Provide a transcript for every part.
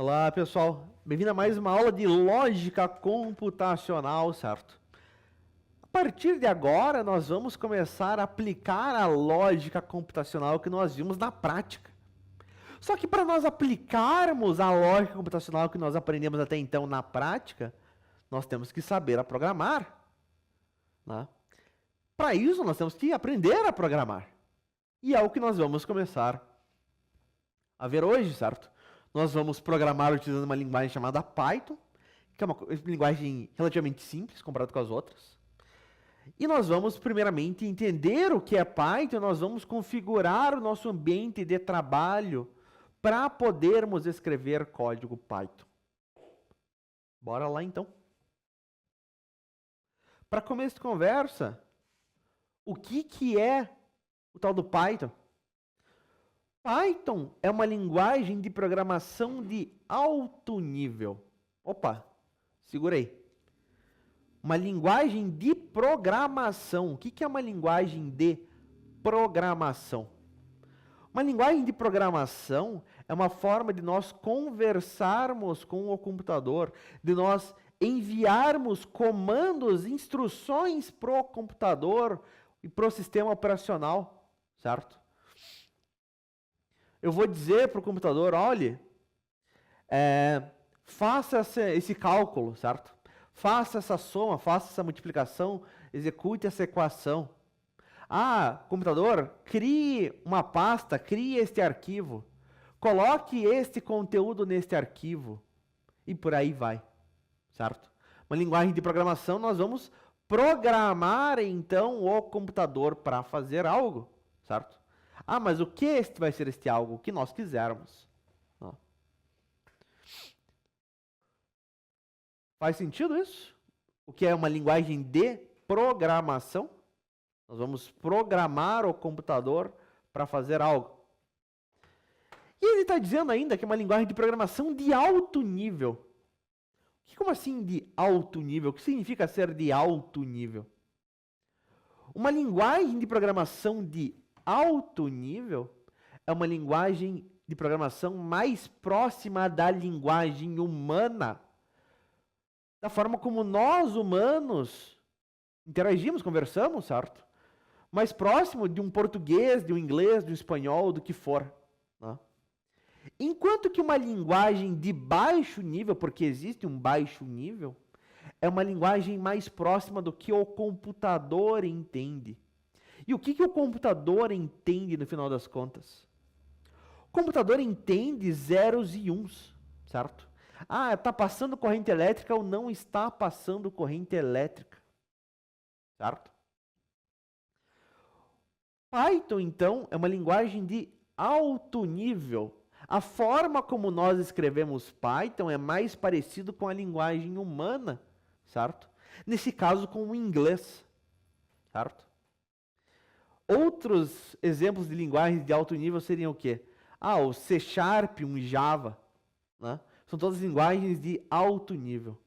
Olá, pessoal. Bem-vindo a mais uma aula de lógica computacional, certo? A partir de agora, nós vamos começar a aplicar a lógica computacional que nós vimos na prática. Só que para nós aplicarmos a lógica computacional que nós aprendemos até então na prática, nós temos que saber a programar, né? Para isso, nós temos que aprender a programar. E é o que nós vamos começar a ver hoje, certo? Nós vamos programar utilizando uma linguagem chamada Python, que é uma linguagem relativamente simples comparado com as outras. E nós vamos, primeiramente, entender o que é Python, nós vamos configurar o nosso ambiente de trabalho para podermos escrever código Python. Bora lá, então. Para começo de conversa, o que é o tal do Python? Python é uma linguagem de programação de alto nível. Opa, segurei. Uma linguagem de programação. O que é uma linguagem de programação? Uma linguagem de programação é uma forma de nós conversarmos com o computador, de nós enviarmos comandos, instruções para o computador e para o sistema operacional, certo? Eu vou dizer para o computador, olha, faça esse cálculo, certo? Faça essa soma, faça essa multiplicação, execute essa equação. Ah, computador, crie uma pasta, crie este arquivo, coloque este conteúdo neste arquivo e por aí vai, certo? Uma linguagem de programação, nós vamos programar então o computador para fazer algo, certo? Ah, mas o que vai ser este algo? O que nós quisermos. Não. Faz sentido isso? O que é uma linguagem de programação? Nós vamos programar o computador para fazer algo. E ele está dizendo ainda que é uma linguagem de programação de alto nível. Como assim de alto nível? O que significa ser de alto nível? Uma linguagem de programação de alto nível é uma linguagem de programação mais próxima da linguagem humana, da forma como nós humanos interagimos, conversamos, certo? Mais próximo de um português, de um inglês, de um espanhol, do que for, né? Enquanto que uma linguagem de baixo nível, porque existe um baixo nível, é uma linguagem mais próxima do que o computador entende. E o que o computador entende no final das contas? O computador entende zeros e uns, certo? Ah, está passando corrente elétrica ou não está passando corrente elétrica, certo? Python, então, é uma linguagem de alto nível. A forma como nós escrevemos Python é mais parecido com a linguagem humana, certo? Nesse caso, com o inglês, certo? Outros exemplos de linguagens de alto nível seriam o quê? Ah, o C Sharp, um Java, né? São todas linguagens de alto nível.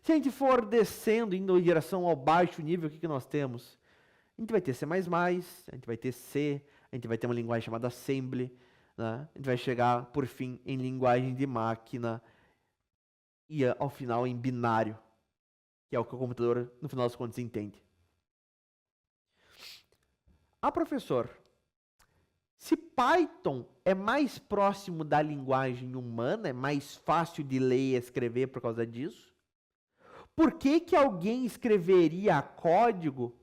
Se a gente for descendo, indo em direção ao baixo nível, o que nós temos? A gente vai ter C++, a gente vai ter C, a gente vai ter uma linguagem chamada Assembly, né? A gente vai chegar, por fim, em linguagem de máquina e, ao final, em binário, que é o que o computador, no final das contas, entende. Ah, professor, se Python é mais próximo da linguagem humana, é mais fácil de ler e escrever por causa disso, por que alguém escreveria código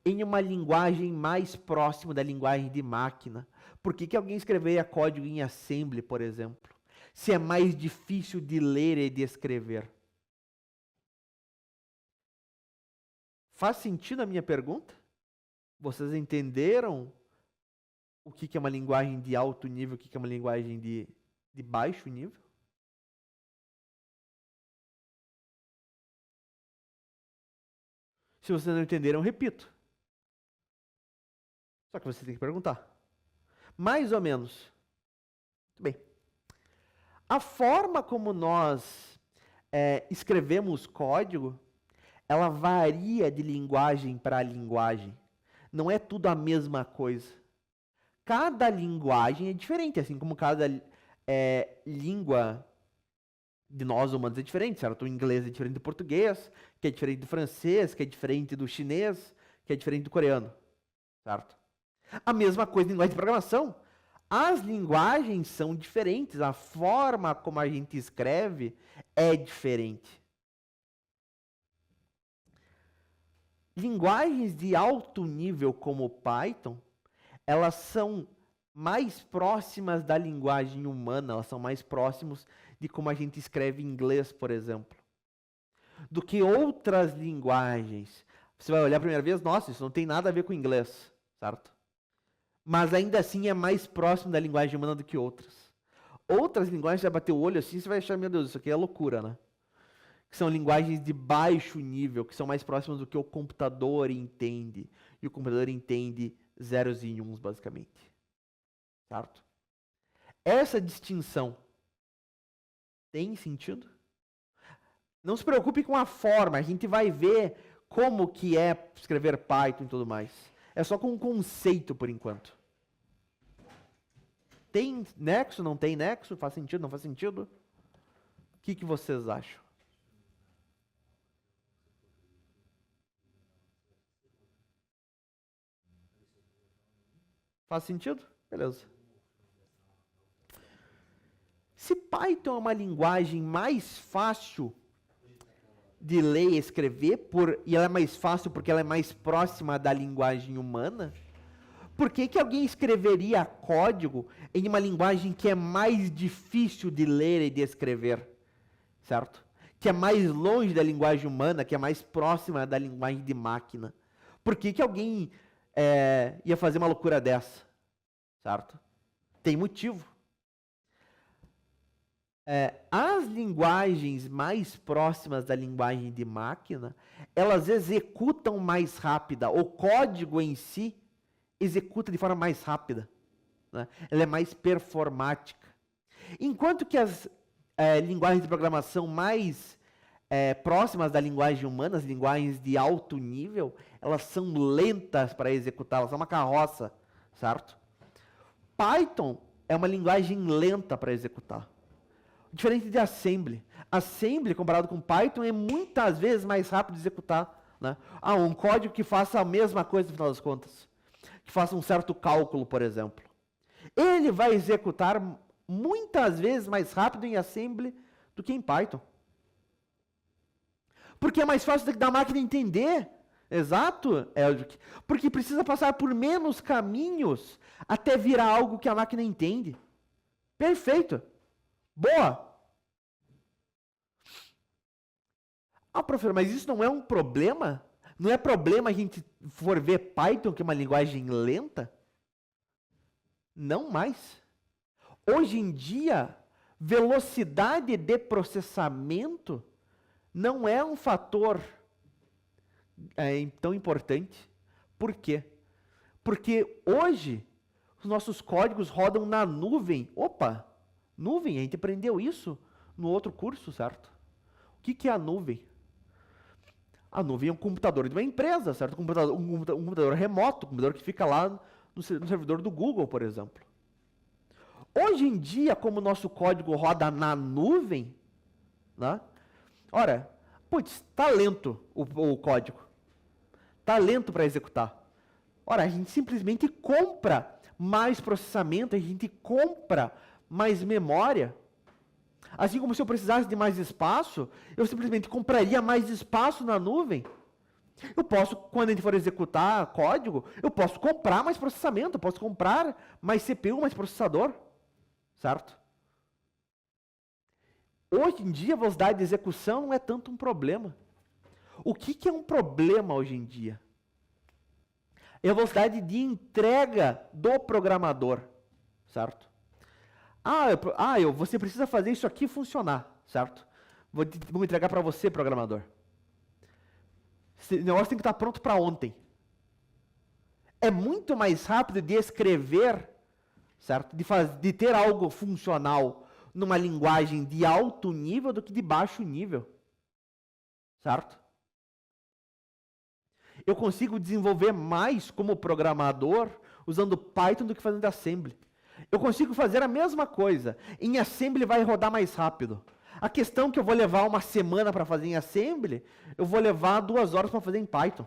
em uma linguagem mais próxima da linguagem de máquina? Por que alguém escreveria código em Assembly, por exemplo, se é mais difícil de ler e de escrever? Faz sentido a minha pergunta? Vocês entenderam o que é uma linguagem de alto nível, o que é uma linguagem de baixo nível? Se vocês não entenderam, eu repito. Só que você tem que perguntar. Mais ou menos. Muito bem. A forma como nós escrevemos código, ela varia de linguagem para linguagem. Não é tudo a mesma coisa. Cada linguagem é diferente, assim como cada língua de nós humanos é diferente, certo? O inglês é diferente do português, que é diferente do francês, que é diferente do chinês, que é diferente do coreano, certo? A mesma coisa em linguagem de programação. As linguagens são diferentes, a forma como a gente escreve é diferente. Linguagens de alto nível como o Python, elas são mais próximas da linguagem humana, elas são mais próximos de como a gente escreve inglês, por exemplo, do que outras linguagens. Você vai olhar a primeira vez, nossa, isso não tem nada a ver com inglês, certo? Mas ainda assim é mais próximo da linguagem humana do que outras. Outras linguagens, você vai bater o olho assim, você vai achar, meu Deus, isso aqui é loucura, né? Que são linguagens de baixo nível, que são mais próximas do que o computador entende. E o computador entende zeros e uns, basicamente. Certo? Essa distinção tem sentido? Não se preocupe com a forma, a gente vai ver como que é escrever Python e tudo mais. É só com um conceito por enquanto. Tem nexo, não tem nexo? Faz sentido, não faz sentido? O que vocês acham? Faz sentido? Beleza. Se Python é uma linguagem mais fácil de ler e escrever, e ela é mais fácil porque ela é mais próxima da linguagem humana, por que alguém escreveria código em uma linguagem que é mais difícil de ler e de escrever? Certo? Que é mais longe da linguagem humana, que é mais próxima da linguagem de máquina. Por que alguém ia fazer uma loucura dessa? Certo? Tem motivo. As linguagens mais próximas da linguagem de máquina, elas executam mais rápida. O código em si executa de forma mais rápida, né? Ela é mais performática. Enquanto que as linguagens de programação mais próximas da linguagem humana, as linguagens de alto nível, elas são lentas para executar, elas são uma carroça, certo? Python é uma linguagem lenta para executar. Diferente de Assembly. Assembly, comparado com Python, é muitas vezes mais rápido de executar, né? Um código que faça a mesma coisa no final das contas. Que faça um certo cálculo, por exemplo. Ele vai executar muitas vezes mais rápido em Assembly do que em Python. Porque é mais fácil da máquina entender. Exato, Eldrick. Porque precisa passar por menos caminhos até virar algo que a máquina entende. Perfeito. Boa. Professor, mas isso não é um problema? Não é problema a gente for ver Python, que é uma linguagem lenta? Não mais. Hoje em dia, velocidade de processamento não é um fator tão importante. Por quê? Porque hoje os nossos códigos rodam na nuvem. Opa! Nuvem, a gente aprendeu isso no outro curso, certo? O que é a nuvem? A nuvem é um computador de uma empresa, certo? Um computador remoto, um computador que fica lá no servidor do Google, por exemplo. Hoje em dia, como o nosso código roda na nuvem, né? Ora, putz, tá lento o código. Tá lento para executar. Ora, a gente simplesmente compra mais processamento, a gente compra mais memória. Assim como se eu precisasse de mais espaço, eu simplesmente compraria mais espaço na nuvem. Eu posso, quando a gente for executar código, eu posso comprar mais processamento, eu posso comprar mais CPU, mais processador. Certo? Hoje em dia, a velocidade de execução não é tanto um problema. O que é um problema hoje em dia? É a velocidade de entrega do programador. Certo? Você precisa fazer isso aqui funcionar, certo? Vou entregar para você, programador. Esse negócio tem que estar pronto para ontem. É muito mais rápido de escrever, certo? De ter algo funcional numa linguagem de alto nível do que de baixo nível, certo? Eu consigo desenvolver mais como programador usando Python do que fazendo Assembly. Eu consigo fazer a mesma coisa. Em Assembly vai rodar mais rápido. A questão que eu vou levar uma semana para fazer em Assembly, eu vou levar 2 horas para fazer em Python.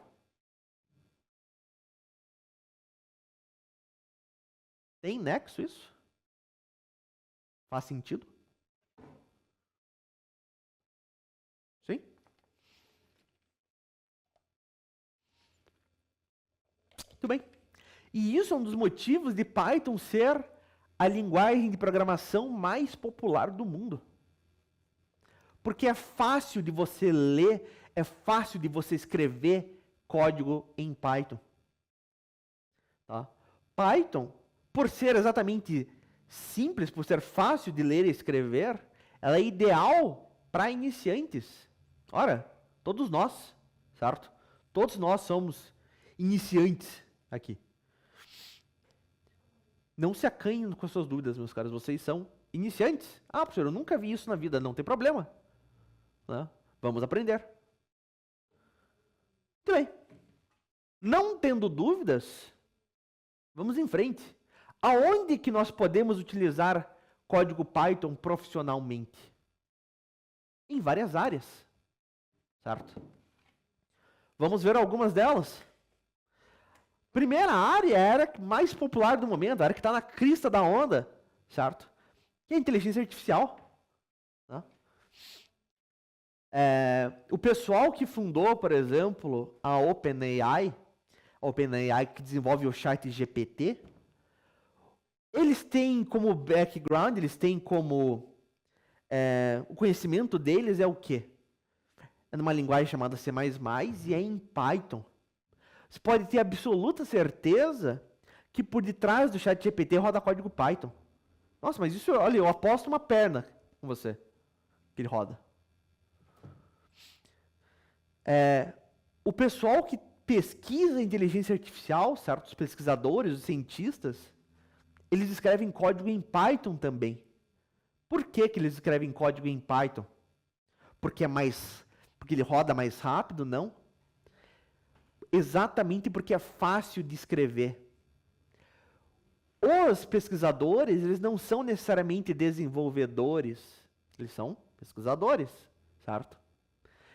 Tem nexo isso? Faz sentido? Sim? Muito bem. E isso é um dos motivos de Python ser a linguagem de programação mais popular do mundo. Porque é fácil de você ler, é fácil de você escrever código em Python. Tá? Python, por ser exatamente simples, por ser fácil de ler e escrever, ela é ideal para iniciantes. Ora, todos nós, certo? Todos nós somos iniciantes aqui. Não se acanhem com as suas dúvidas, meus caros. Vocês são iniciantes. Ah, professor, eu nunca vi isso na vida. Não tem problema. Né? Vamos aprender. Muito bem. Não tendo dúvidas, vamos em frente. Aonde que nós podemos utilizar código Python profissionalmente? Em várias áreas. Certo? Vamos ver algumas delas. Primeira área é a área mais popular do momento, a área que está na crista da onda, certo? Que é a inteligência artificial. Né? O pessoal que fundou, por exemplo, a OpenAI que desenvolve o ChatGPT, eles têm como background, eles têm como o conhecimento deles é o quê? É numa linguagem chamada C++ e é em Python. Você pode ter absoluta certeza que por detrás do ChatGPT roda código Python. Nossa, mas isso, olha, eu aposto uma perna com você que ele roda. O pessoal que pesquisa inteligência artificial, certos pesquisadores, os cientistas, eles escrevem código em Python também. Por que que eles escrevem código em Python? Porque ele roda mais rápido? Não. Exatamente porque é fácil de escrever. Os pesquisadores, eles não são necessariamente desenvolvedores, eles são pesquisadores, certo?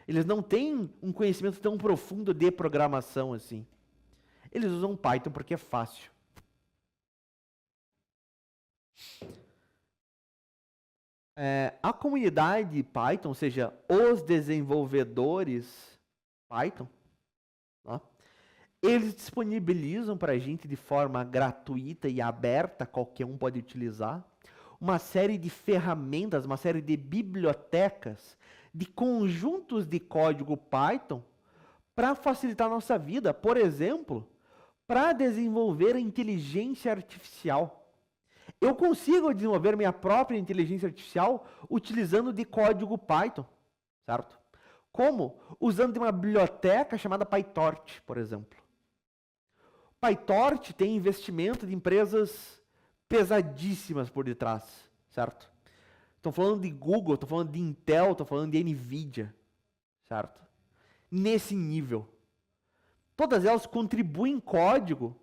Eles não têm um conhecimento tão profundo de programação assim. Eles usam Python porque é fácil. A comunidade Python, ou seja, os desenvolvedores Python, tá? Eles disponibilizam para a gente de forma gratuita e aberta, qualquer um pode utilizar, uma série de ferramentas, uma série de bibliotecas, de conjuntos de código Python para facilitar a nossa vida. Por exemplo, para desenvolver a inteligência artificial. Eu consigo desenvolver minha própria inteligência artificial utilizando de código Python, certo? Como? Usando de uma biblioteca chamada PyTorch, por exemplo. PyTorch tem investimento de empresas pesadíssimas por detrás, certo? Estou falando de Google, estou falando de Intel, estou falando de Nvidia, certo? Nesse nível. Todas elas contribuem código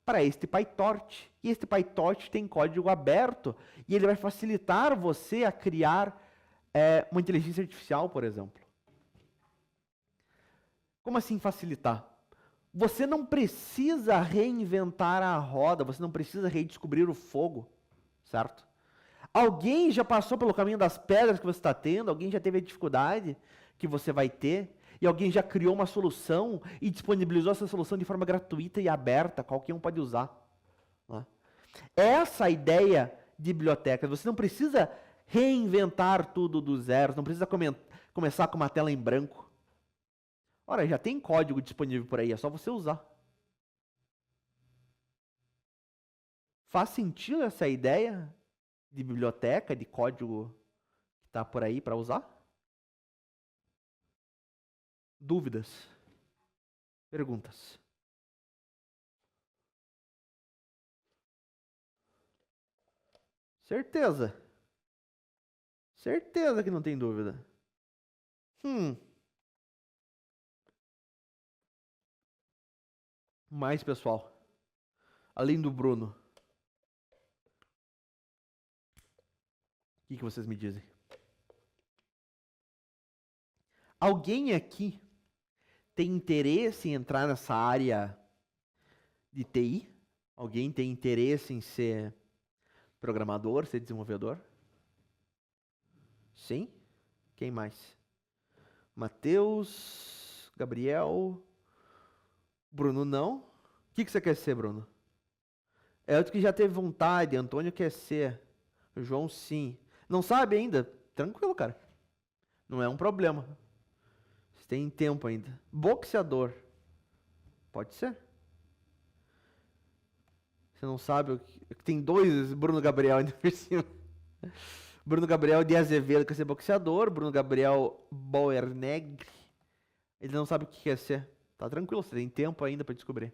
para este PyTorch. E este PyTorch tem código aberto e ele vai facilitar você a criar uma inteligência artificial, por exemplo. Como assim facilitar? Você não precisa reinventar a roda, você não precisa redescobrir o fogo, certo? Alguém já passou pelo caminho das pedras que você está tendo, alguém já teve a dificuldade que você vai ter, e alguém já criou uma solução e disponibilizou essa solução de forma gratuita e aberta, qualquer um pode usar. Né? Essa ideia de bibliotecas, você não precisa reinventar tudo do zero, não precisa começar com uma tela em branco. Ora, já tem código disponível por aí, é só você usar. Faz sentido essa ideia de biblioteca, de código que está por aí para usar? Dúvidas? Perguntas? Certeza? Certeza que não tem dúvida. Mais, pessoal. Além do Bruno. O que vocês me dizem? Alguém aqui tem interesse em entrar nessa área de TI? Alguém tem interesse em ser programador, ser desenvolvedor? Sim? Quem mais? Matheus, Gabriel, Bruno não? O que você quer ser, Bruno? É outro que já teve vontade, Antônio quer ser, João sim. Não sabe ainda? Tranquilo, cara. Não é um problema. Você tem tempo ainda. Boxeador. Pode ser. Você não sabe o que... Tem dois Bruno Gabriel ainda por cima. Bruno Gabriel de Azevedo quer ser boxeador. Bruno Gabriel Boernegg. Ele não sabe o que quer ser. Tá tranquilo, você tem tempo ainda para descobrir.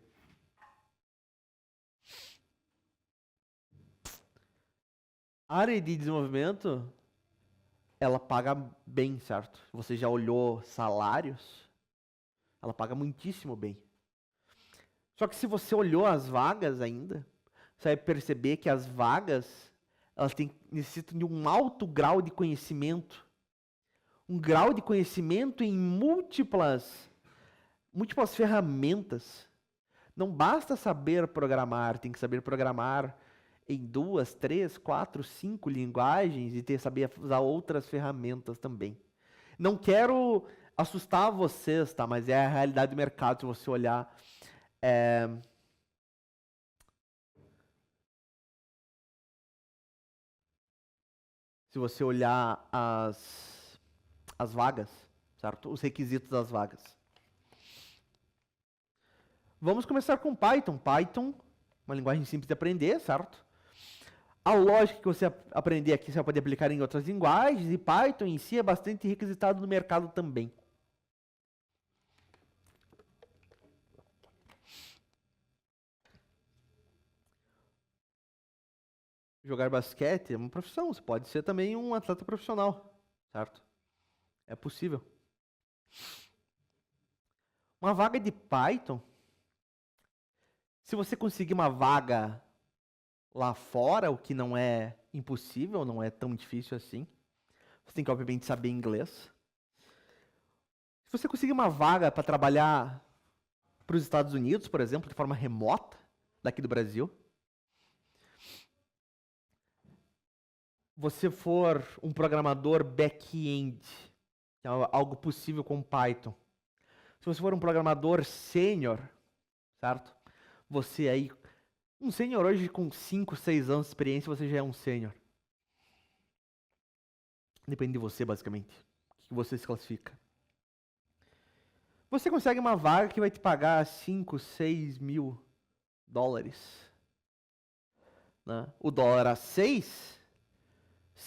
A área de desenvolvimento, ela paga bem, certo? Você já olhou salários? Ela paga muitíssimo bem. Só que se você olhou as vagas ainda, você vai perceber que as vagas, elas necessitam de um alto grau de conhecimento. Um grau de conhecimento em múltiplas ferramentas. Não basta saber programar, tem que saber programar em 2, 3, 4, 5 linguagens e saber usar outras ferramentas também. Não quero assustar vocês, tá? Mas é a realidade do mercado, se você olhar. Se você olhar as vagas, certo? Os requisitos das vagas. Vamos começar com Python. Python, uma linguagem simples de aprender, certo? A lógica que você aprender aqui, você vai poder aplicar em outras linguagens, e Python em si é bastante requisitado no mercado também. Jogar basquete é uma profissão, você pode ser também um atleta profissional, certo? É possível. Uma vaga de Python, se você conseguir uma vaga lá fora, o que não é impossível, não é tão difícil assim, você tem que, obviamente, saber inglês. Se você conseguir uma vaga para trabalhar para os Estados Unidos, por exemplo, de forma remota, daqui do Brasil, você for um programador back-end, que é algo possível com Python. Se você for um programador sênior, certo? Você aí, um sênior hoje com 5, 6 anos de experiência, você já é um sênior. Depende de você, basicamente. O que você se classifica. Você consegue uma vaga que vai te pagar 5, 6 mil dólares. Né? O dólar a 6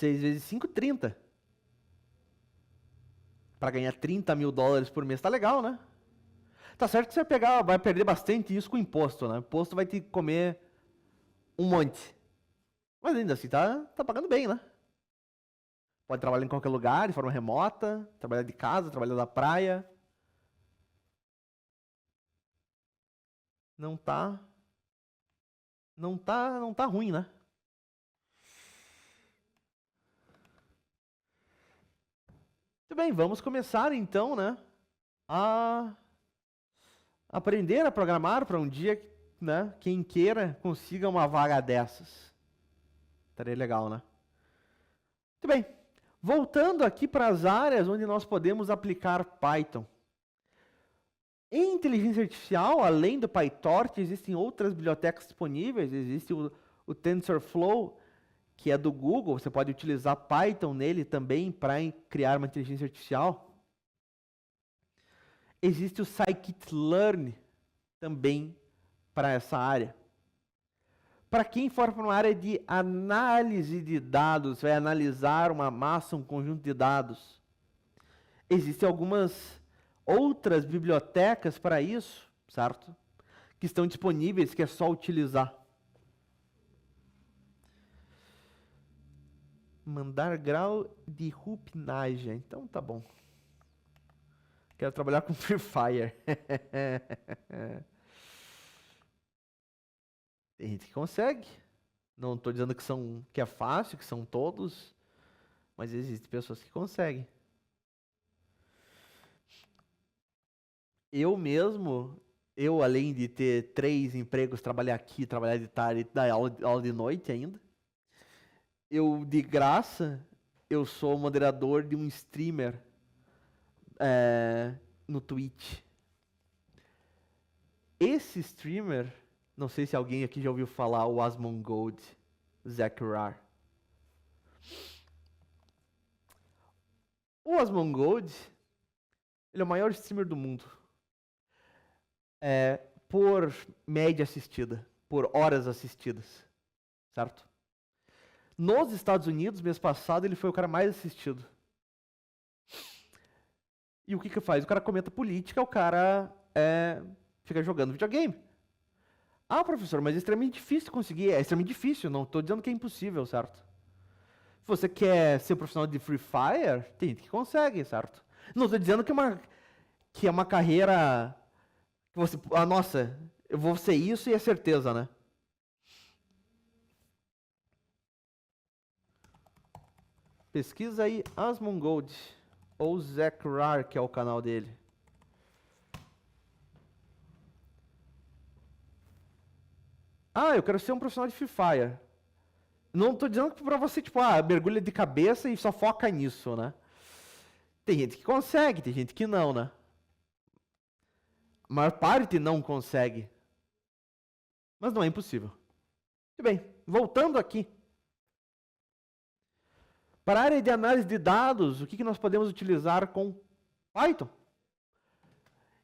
vezes 5, 30. Para ganhar 30 mil dólares por mês, tá legal, né? Tá certo que você vai perder bastante isso com imposto, né? O imposto vai te comer um monte. Mas ainda assim, tá pagando bem, né? Pode trabalhar em qualquer lugar, de forma remota, trabalhar de casa, trabalhar da praia. Não tá ruim, né? Muito bem, vamos começar então, né? A aprender a programar para um dia, né? Quem queira consiga uma vaga dessas. Estaria legal, né? Muito bem. Voltando aqui para as áreas onde nós podemos aplicar Python. Em inteligência artificial, além do PyTorch, existem outras bibliotecas disponíveis. Existe o TensorFlow, que é do Google. Você pode utilizar Python nele também para criar uma inteligência artificial. Existe o Scikit-learn também para essa área. Para quem for para uma área de análise de dados, vai analisar uma massa, um conjunto de dados. Existem algumas outras bibliotecas para isso, certo? Que estão disponíveis, que é só utilizar. Mandar grau de rupinagem. Então tá bom. Quero trabalhar com Free Fire. Tem gente que consegue. Não estou dizendo que é fácil, que são todos, mas existem pessoas que conseguem. Eu mesmo, além de ter 3 empregos, trabalhar aqui, trabalhar de tarde e dar aula de noite ainda, eu, de graça, eu sou moderador de um streamer no Twitch. Esse streamer, não sei se alguém aqui já ouviu falar, o Asmongold, Zachar. O Asmongold, ele é o maior streamer do mundo. Por média assistida, por horas assistidas, certo? Nos Estados Unidos, mês passado, ele foi o cara mais assistido. E o que faz? O cara comenta política, o cara fica jogando videogame. Ah, professor, mas é extremamente difícil conseguir. É extremamente difícil, não estou dizendo que é impossível, certo? Se você quer ser profissional de Free Fire, tem gente que consegue, certo? Não estou dizendo que é uma carreira que você... Ah, nossa, eu vou ser isso e é certeza, né? Pesquisa aí Asmongold ou Zachar, que é o canal dele. Ah, eu quero ser um profissional de Free Fire. Não estou dizendo que pra você, tipo, mergulha de cabeça e só foca nisso, né? Tem gente que consegue, tem gente que não, né? A maior parte não consegue. Mas não é impossível. Muito bem, voltando aqui. Para a área de análise de dados, o que nós podemos utilizar com Python?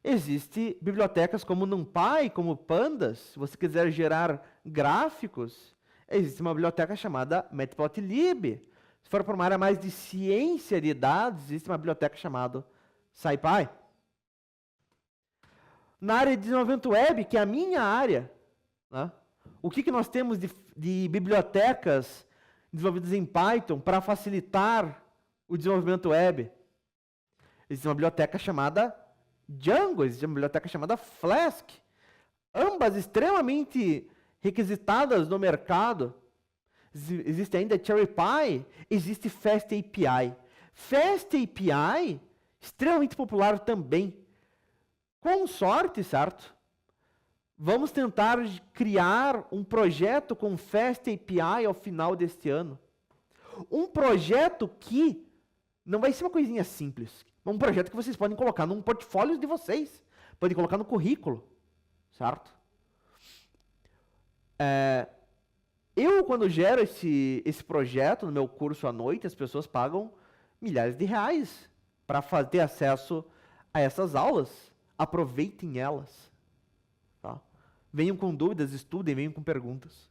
Existem bibliotecas como NumPy, como Pandas. Se você quiser gerar gráficos, existe uma biblioteca chamada Matplotlib. Se for para uma área mais de ciência de dados, existe uma biblioteca chamada SciPy. Na área de desenvolvimento web, que é a minha área, né? O que nós temos de bibliotecas desenvolvidas em Python para facilitar o desenvolvimento web? Existe uma biblioteca chamada Django, existe uma biblioteca chamada Flask, ambas extremamente requisitadas no mercado. Existe ainda CherryPy, existe FastAPI. FastAPI, extremamente popular também. Com sorte, certo? Vamos tentar criar um projeto com FastAPI ao final deste ano. Um projeto que não vai ser uma coisinha simples. Um projeto que vocês podem colocar num portfólio de vocês. Podem colocar no currículo. Certo? Eu, quando gero esse projeto no meu curso à noite, as pessoas pagam milhares de reais para ter acesso a essas aulas. Aproveitem elas. Tá? Venham com dúvidas, estudem, venham com perguntas.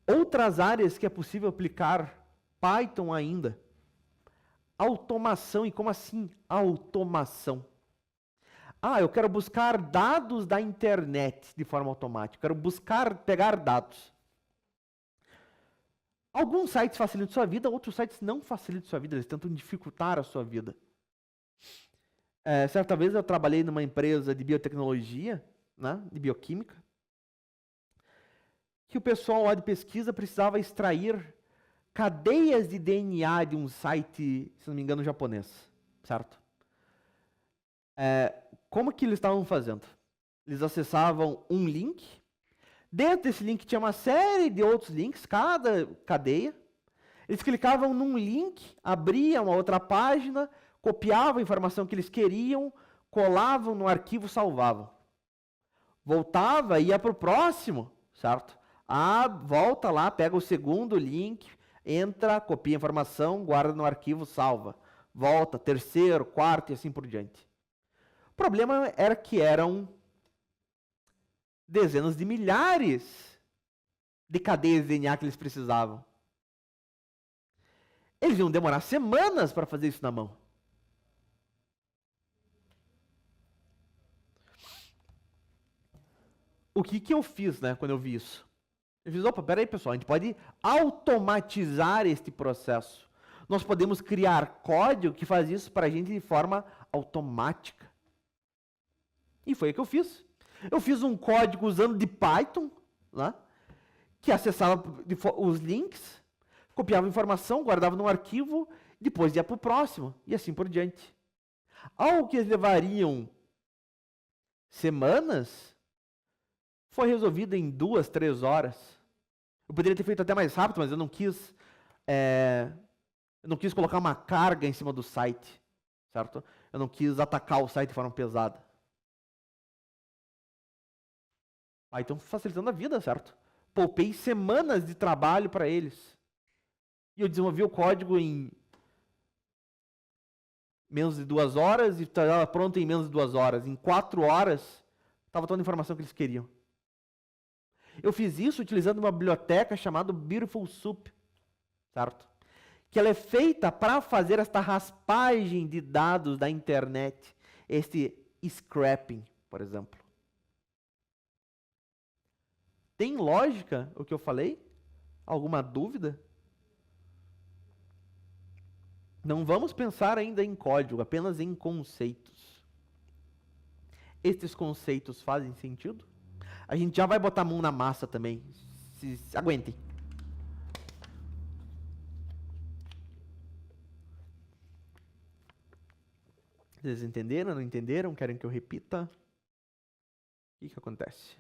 Outras áreas que é possível aplicar Python ainda. Automação. E como assim automação? Eu quero buscar dados da internet de forma automática. Quero pegar dados. Alguns sites facilitam sua vida, outros sites não facilitam sua vida. Eles tentam dificultar a sua vida. Certa vez eu trabalhei numa empresa de biotecnologia, né, de bioquímica, que o pessoal lá de pesquisa precisava extrair cadeias de DNA de um site, se não me engano, japonês, certo? Como que eles estavam fazendo? Eles acessavam um link, dentro desse link tinha uma série de outros links, cada cadeia. Eles clicavam num link, abriam uma outra página, copiavam a informação que eles queriam, colavam no arquivo, salvavam. Voltava, ia para o próximo, certo? Volta lá, pega o segundo link, entra, copia a informação, guarda no arquivo, salva. Volta, terceiro, quarto e assim por diante. O problema era que eram dezenas de milhares de cadeias de DNA que eles precisavam. Eles iam demorar semanas para fazer isso na mão. O que eu fiz, né, quando eu vi isso? Eu fiz, opa, peraí, pessoal, a gente pode automatizar este processo. Nós podemos criar código que faz isso para a gente de forma automática. E foi o que eu fiz. Eu fiz um código usando de Python, né, que acessava os links, copiava informação, guardava no arquivo, depois ia para o próximo, e assim por diante. Algo que levariam semanas foi resolvido em 2, 3 horas. Eu poderia ter feito até mais rápido, mas eu não quis colocar uma carga em cima do site, certo? Eu não quis atacar o site de forma pesada. Python facilitando a vida, certo? Poupei semanas de trabalho para eles. E eu desenvolvi o código em menos de 2 horas e estava pronto em menos de 2 horas. Em 4 horas, estava toda a informação que eles queriam. Eu fiz isso utilizando uma biblioteca chamada Beautiful Soup, certo? Que ela é feita para fazer esta raspagem de dados da internet, este scrapping, por exemplo. Tem lógica o que eu falei? Alguma dúvida? Não vamos pensar ainda em código, apenas em conceitos. Estes conceitos fazem sentido? A gente já vai botar a mão na massa também. Aguentem. Vocês entenderam? Não entenderam? Querem que eu repita? O que acontece?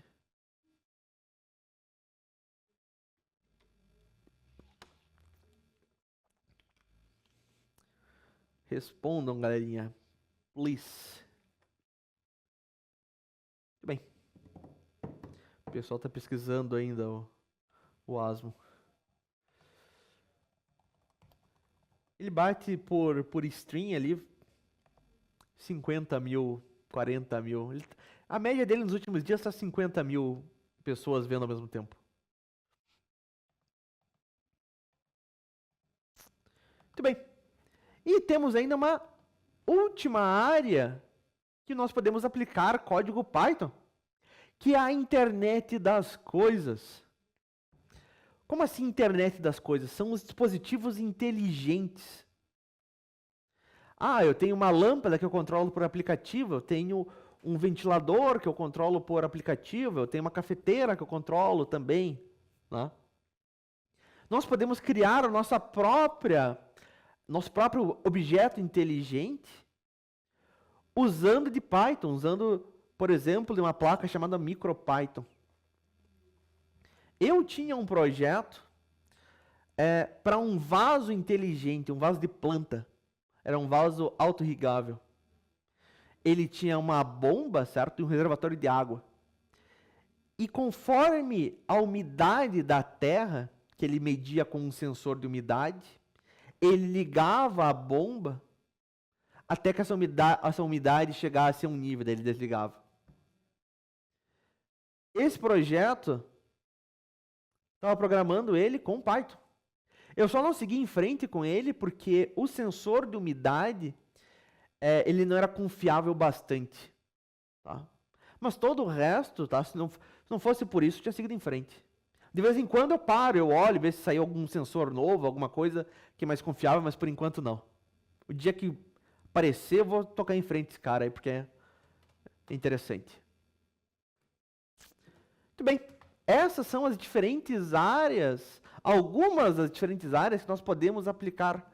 Respondam, galerinha. Please. Muito bem. O pessoal está pesquisando ainda o ASMO. Ele bate por stream ali 50 mil, 40 mil. A média dele nos últimos dias está 50 mil pessoas vendo ao mesmo tempo. Muito bem. E temos ainda uma última área que nós podemos aplicar código Python, que é a internet das coisas. Como assim internet das coisas? São os dispositivos inteligentes. Ah, eu tenho uma lâmpada que eu controlo por aplicativo, eu tenho um ventilador que eu controlo por aplicativo, eu tenho uma cafeteira que eu controlo também, né? Nós podemos criar a nosso próprio objeto inteligente usando de Python, usando, por exemplo, de uma placa chamada MicroPython. Eu tinha um projeto para um vaso inteligente, um vaso de planta. Era um vaso autorregável. Ele tinha uma bomba, certo? E um reservatório de água. E conforme a umidade da terra, que ele media com um sensor de umidade, ele ligava a bomba até que essa umidade chegasse a um nível, daí ele desligava. Esse projeto, estava programando ele com Python. Eu só não segui em frente com ele porque o sensor de umidade, ele não era confiável bastante. Tá? Mas todo o resto, tá? Se não fosse por isso, eu tinha seguido em frente. De vez em quando eu paro, eu olho, ver se saiu algum sensor novo, alguma coisa que é mais confiável, mas por enquanto não. O dia que aparecer, eu vou tocar em frente esse cara aí, porque é interessante. Muito bem. Essas são as diferentes áreas, algumas das diferentes áreas que nós podemos aplicar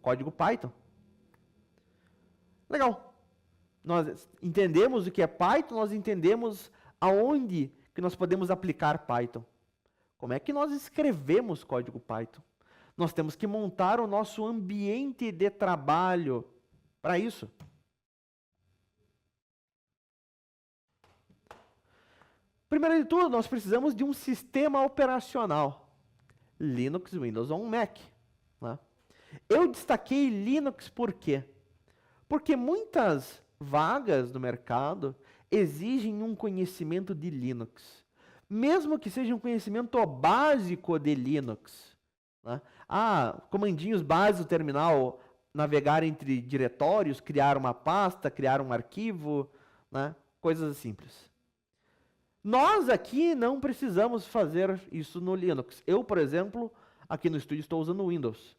código Python. Legal. Nós entendemos o que é Python, nós entendemos aonde que nós podemos aplicar Python. Como é que nós escrevemos código Python? Nós temos que montar o nosso ambiente de trabalho para isso. Primeiro de tudo, nós precisamos de um sistema operacional. Linux, Windows ou um Mac. Né? Eu destaquei Linux por quê? Porque muitas vagas no mercado exigem um conhecimento de Linux. Mesmo que seja um conhecimento básico de Linux. Né? Comandinhos básicos do terminal, navegar entre diretórios, criar uma pasta, criar um arquivo, né? Coisas simples. Nós aqui não precisamos fazer isso no Linux. Eu, por exemplo, aqui no estúdio estou usando o Windows.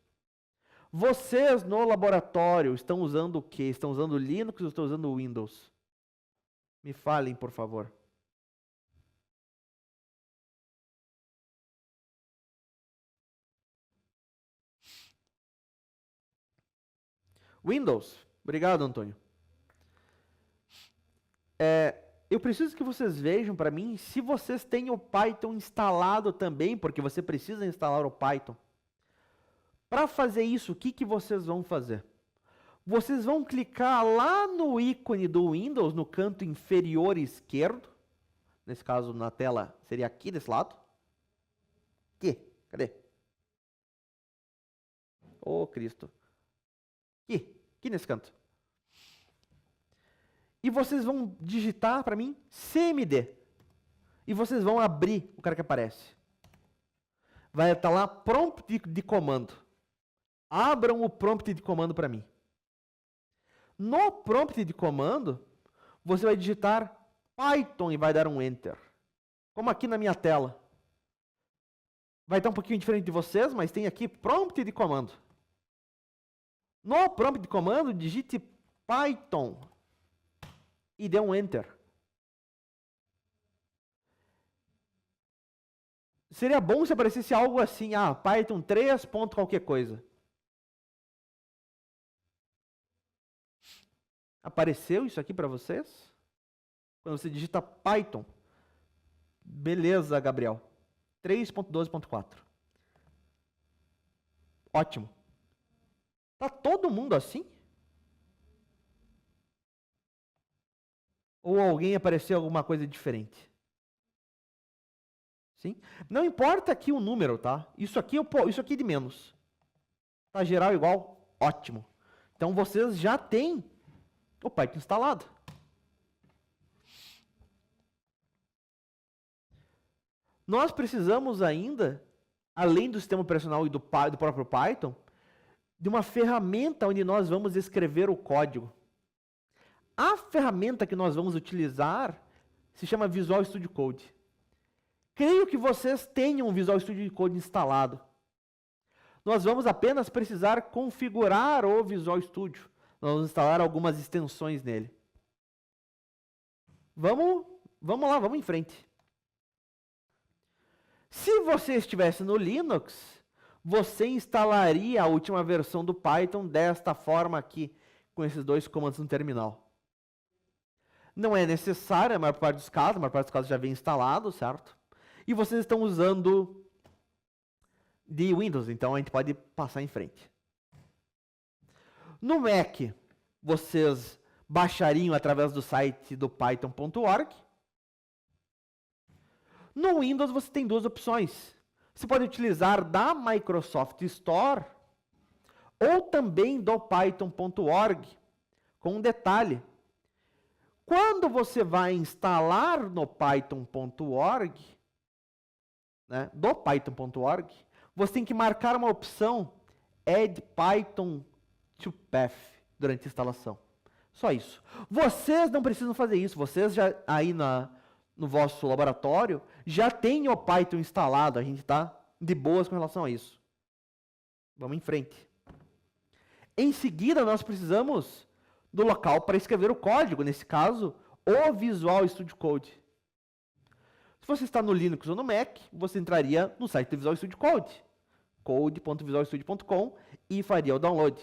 Vocês no laboratório estão usando o quê? Estão usando o Linux ou estão usando o Windows? Me falem, por favor. Windows. Obrigado, Antônio. eu preciso que vocês vejam para mim se vocês têm o Python instalado também, porque você precisa instalar o Python. Para fazer isso, o que vocês vão fazer? Vocês vão clicar lá no ícone do Windows, no canto inferior esquerdo. Nesse caso, na tela, seria aqui desse lado. Aqui, cadê? Ô, Cristo. Aqui nesse canto. E vocês vão digitar para mim CMD. E vocês vão abrir o cara que aparece. Vai estar lá prompt de comando. Abram o prompt de comando para mim. No prompt de comando, você vai digitar Python e vai dar um Enter. Como aqui na minha tela. Vai estar um pouquinho diferente de vocês, mas tem aqui prompt de comando. No prompt de comando, digite Python e dê um Enter. Seria bom se aparecesse algo assim, Python 3. Qualquer coisa. Apareceu isso aqui para vocês? Quando você digita Python. Beleza, Gabriel. 3.12.4. Ótimo. Tá todo mundo assim? Ou alguém apareceu alguma coisa diferente? Sim? Não importa aqui o número, tá? Isso aqui de menos. Tá geral igual? Ótimo. Então vocês já têm o Python instalado. Nós precisamos ainda, além do sistema operacional e do próprio Python, de uma ferramenta onde nós vamos escrever o código. A ferramenta que nós vamos utilizar se chama Visual Studio Code. Creio que vocês tenham o Visual Studio Code instalado. Nós vamos apenas precisar configurar o Visual Studio. Nós vamos instalar algumas extensões nele. Vamos lá, vamos em frente. Se você estivesse no Linux, você instalaria a última versão do Python desta forma aqui, com esses dois comandos no terminal. Não é necessário, a maior parte dos casos já vem instalado, certo? E vocês estão usando de Windows, então a gente pode passar em frente. No Mac, vocês baixariam através do site do python.org. No Windows você tem duas opções. Você pode utilizar da Microsoft Store ou também do python.org, com um detalhe. Quando você vai instalar no python.org, né, do python.org, você tem que marcar uma opção Add Python to Path durante a instalação. Só isso. Vocês não precisam fazer isso. Vocês já aí no vosso laboratório já tem o Python instalado. A gente está de boas com relação a isso. Vamos em frente. Em seguida, nós precisamos do local para escrever o código. Nesse caso, o Visual Studio Code. Se você está no Linux ou no Mac, você entraria no site do Visual Studio Code, code.visualstudio.com, e faria o download.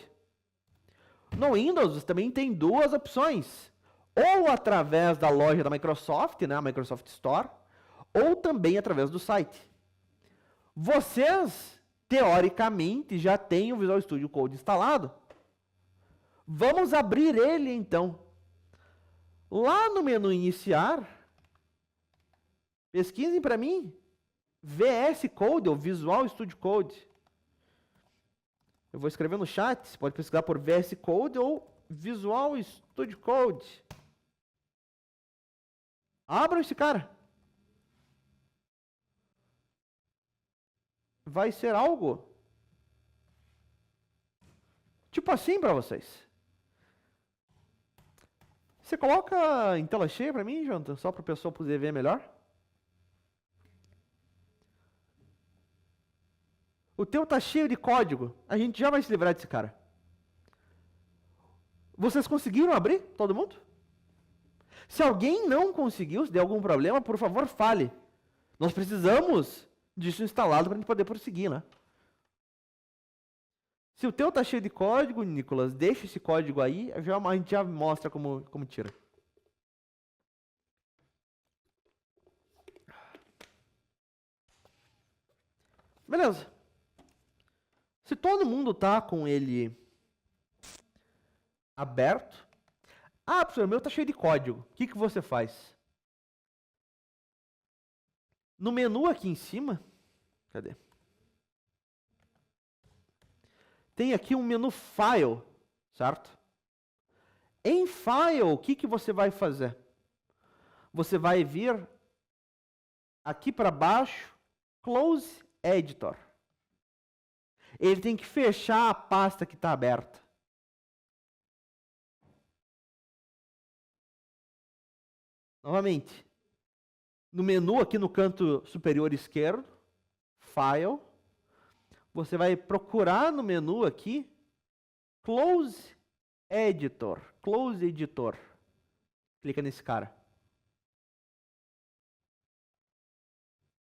No Windows, você também tem duas opções. Ou através da loja da Microsoft, né, a Microsoft Store, ou também através do site. Vocês, teoricamente, já têm o Visual Studio Code instalado. Vamos abrir ele, então. Lá no menu Iniciar, pesquisem para mim VS Code, ou Visual Studio Code. Eu vou escrever no chat, você pode pesquisar por VS Code ou Visual Studio Code. Abram esse cara. Vai ser algo tipo assim para vocês. Você coloca em tela cheia para mim, Jonathan, só para o pessoal poder ver melhor. O teu tá cheio de código. A gente já vai se livrar desse cara. Vocês conseguiram abrir? Todo mundo? Se alguém não conseguiu, se der algum problema, por favor, fale. Nós precisamos disso instalado para a gente poder prosseguir, né? Se o teu tá cheio de código, Nicolas, deixa esse código aí, a gente já mostra como tira. Beleza. Se todo mundo tá com ele aberto. Ah, professor, o meu tá cheio de código. O que que você faz? No menu aqui em cima, cadê? Tem aqui um menu File, certo? Em File, o que que você vai fazer? Você vai vir aqui para baixo, Close Editor. Ele tem que fechar a pasta que está aberta. Novamente, no menu aqui no canto superior esquerdo, File, você vai procurar no menu aqui, Close Editor. Close Editor. Clica nesse cara.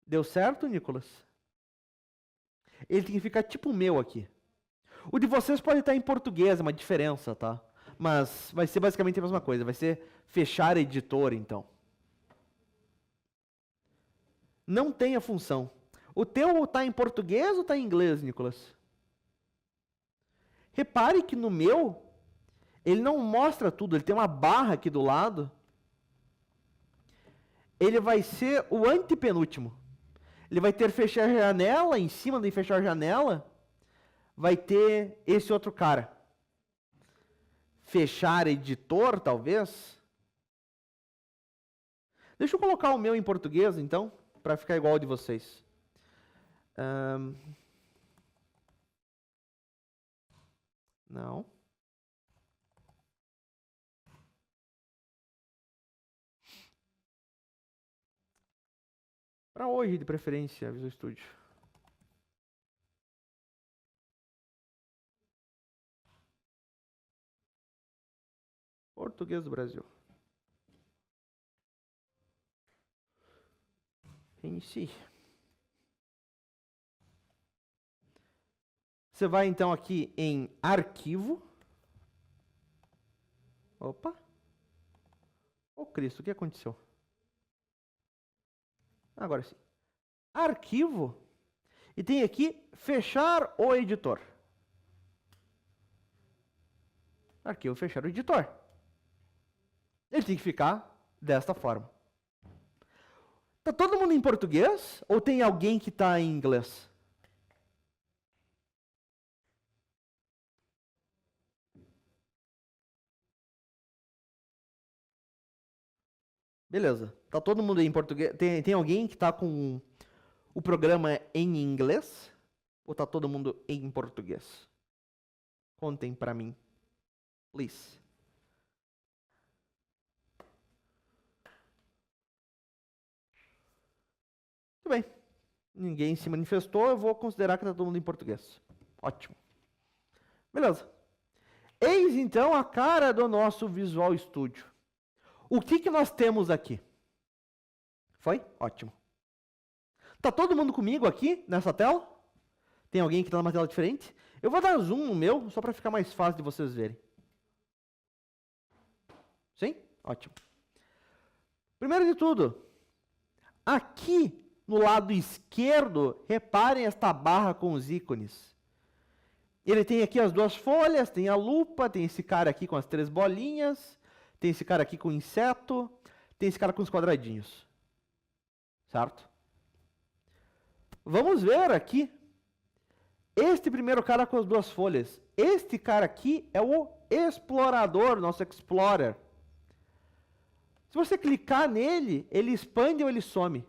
Deu certo, Nicolas? Ele tem que ficar tipo o meu aqui. O de vocês pode estar em português, é uma diferença, tá? Mas vai ser basicamente a mesma coisa. Vai ser fechar editor, então. Não tem a função. O teu está em português ou está em inglês, Nicolas? Repare que no meu, ele não mostra tudo. Ele tem uma barra aqui do lado. Ele vai ser o antepenúltimo. Ele vai ter fechar janela, em cima de fechar janela, vai ter esse outro cara. Fechar editor, talvez. Deixa eu colocar o meu em português, então, para ficar igual ao de vocês. Não. Para hoje, de preferência, Visual Studio. Português do Brasil. Inicie. Você vai então aqui em Arquivo. Opa. Ô Cristo, o que aconteceu? Agora sim. Arquivo. E tem aqui fechar o editor. Arquivo fechar o editor. Ele tem que ficar desta forma. Tá todo mundo em português ou tem alguém que está em inglês? Beleza. Tá todo mundo em português? Tem alguém que está com o programa em inglês? Ou tá todo mundo em português? Contem para mim. Please. Muito bem. Ninguém se manifestou, eu vou considerar que está todo mundo em português. Ótimo. Beleza. Eis então a cara do nosso Visual Studio. O que nós temos aqui? Foi? Ótimo. Tá todo mundo comigo aqui nessa tela? Tem alguém que está numa tela diferente? Eu vou dar zoom no meu, só para ficar mais fácil de vocês verem. Sim? Ótimo. Primeiro de tudo, aqui no lado esquerdo, reparem esta barra com os ícones. Ele tem aqui as duas folhas, tem a lupa, tem esse cara aqui com as 3 bolinhas, tem esse cara aqui com o inseto, tem esse cara com os quadradinhos. Certo? Vamos ver aqui. Este primeiro cara com as 2 folhas. Este cara aqui é o explorador, nosso Explorer. Se você clicar nele, ele expande ou ele some.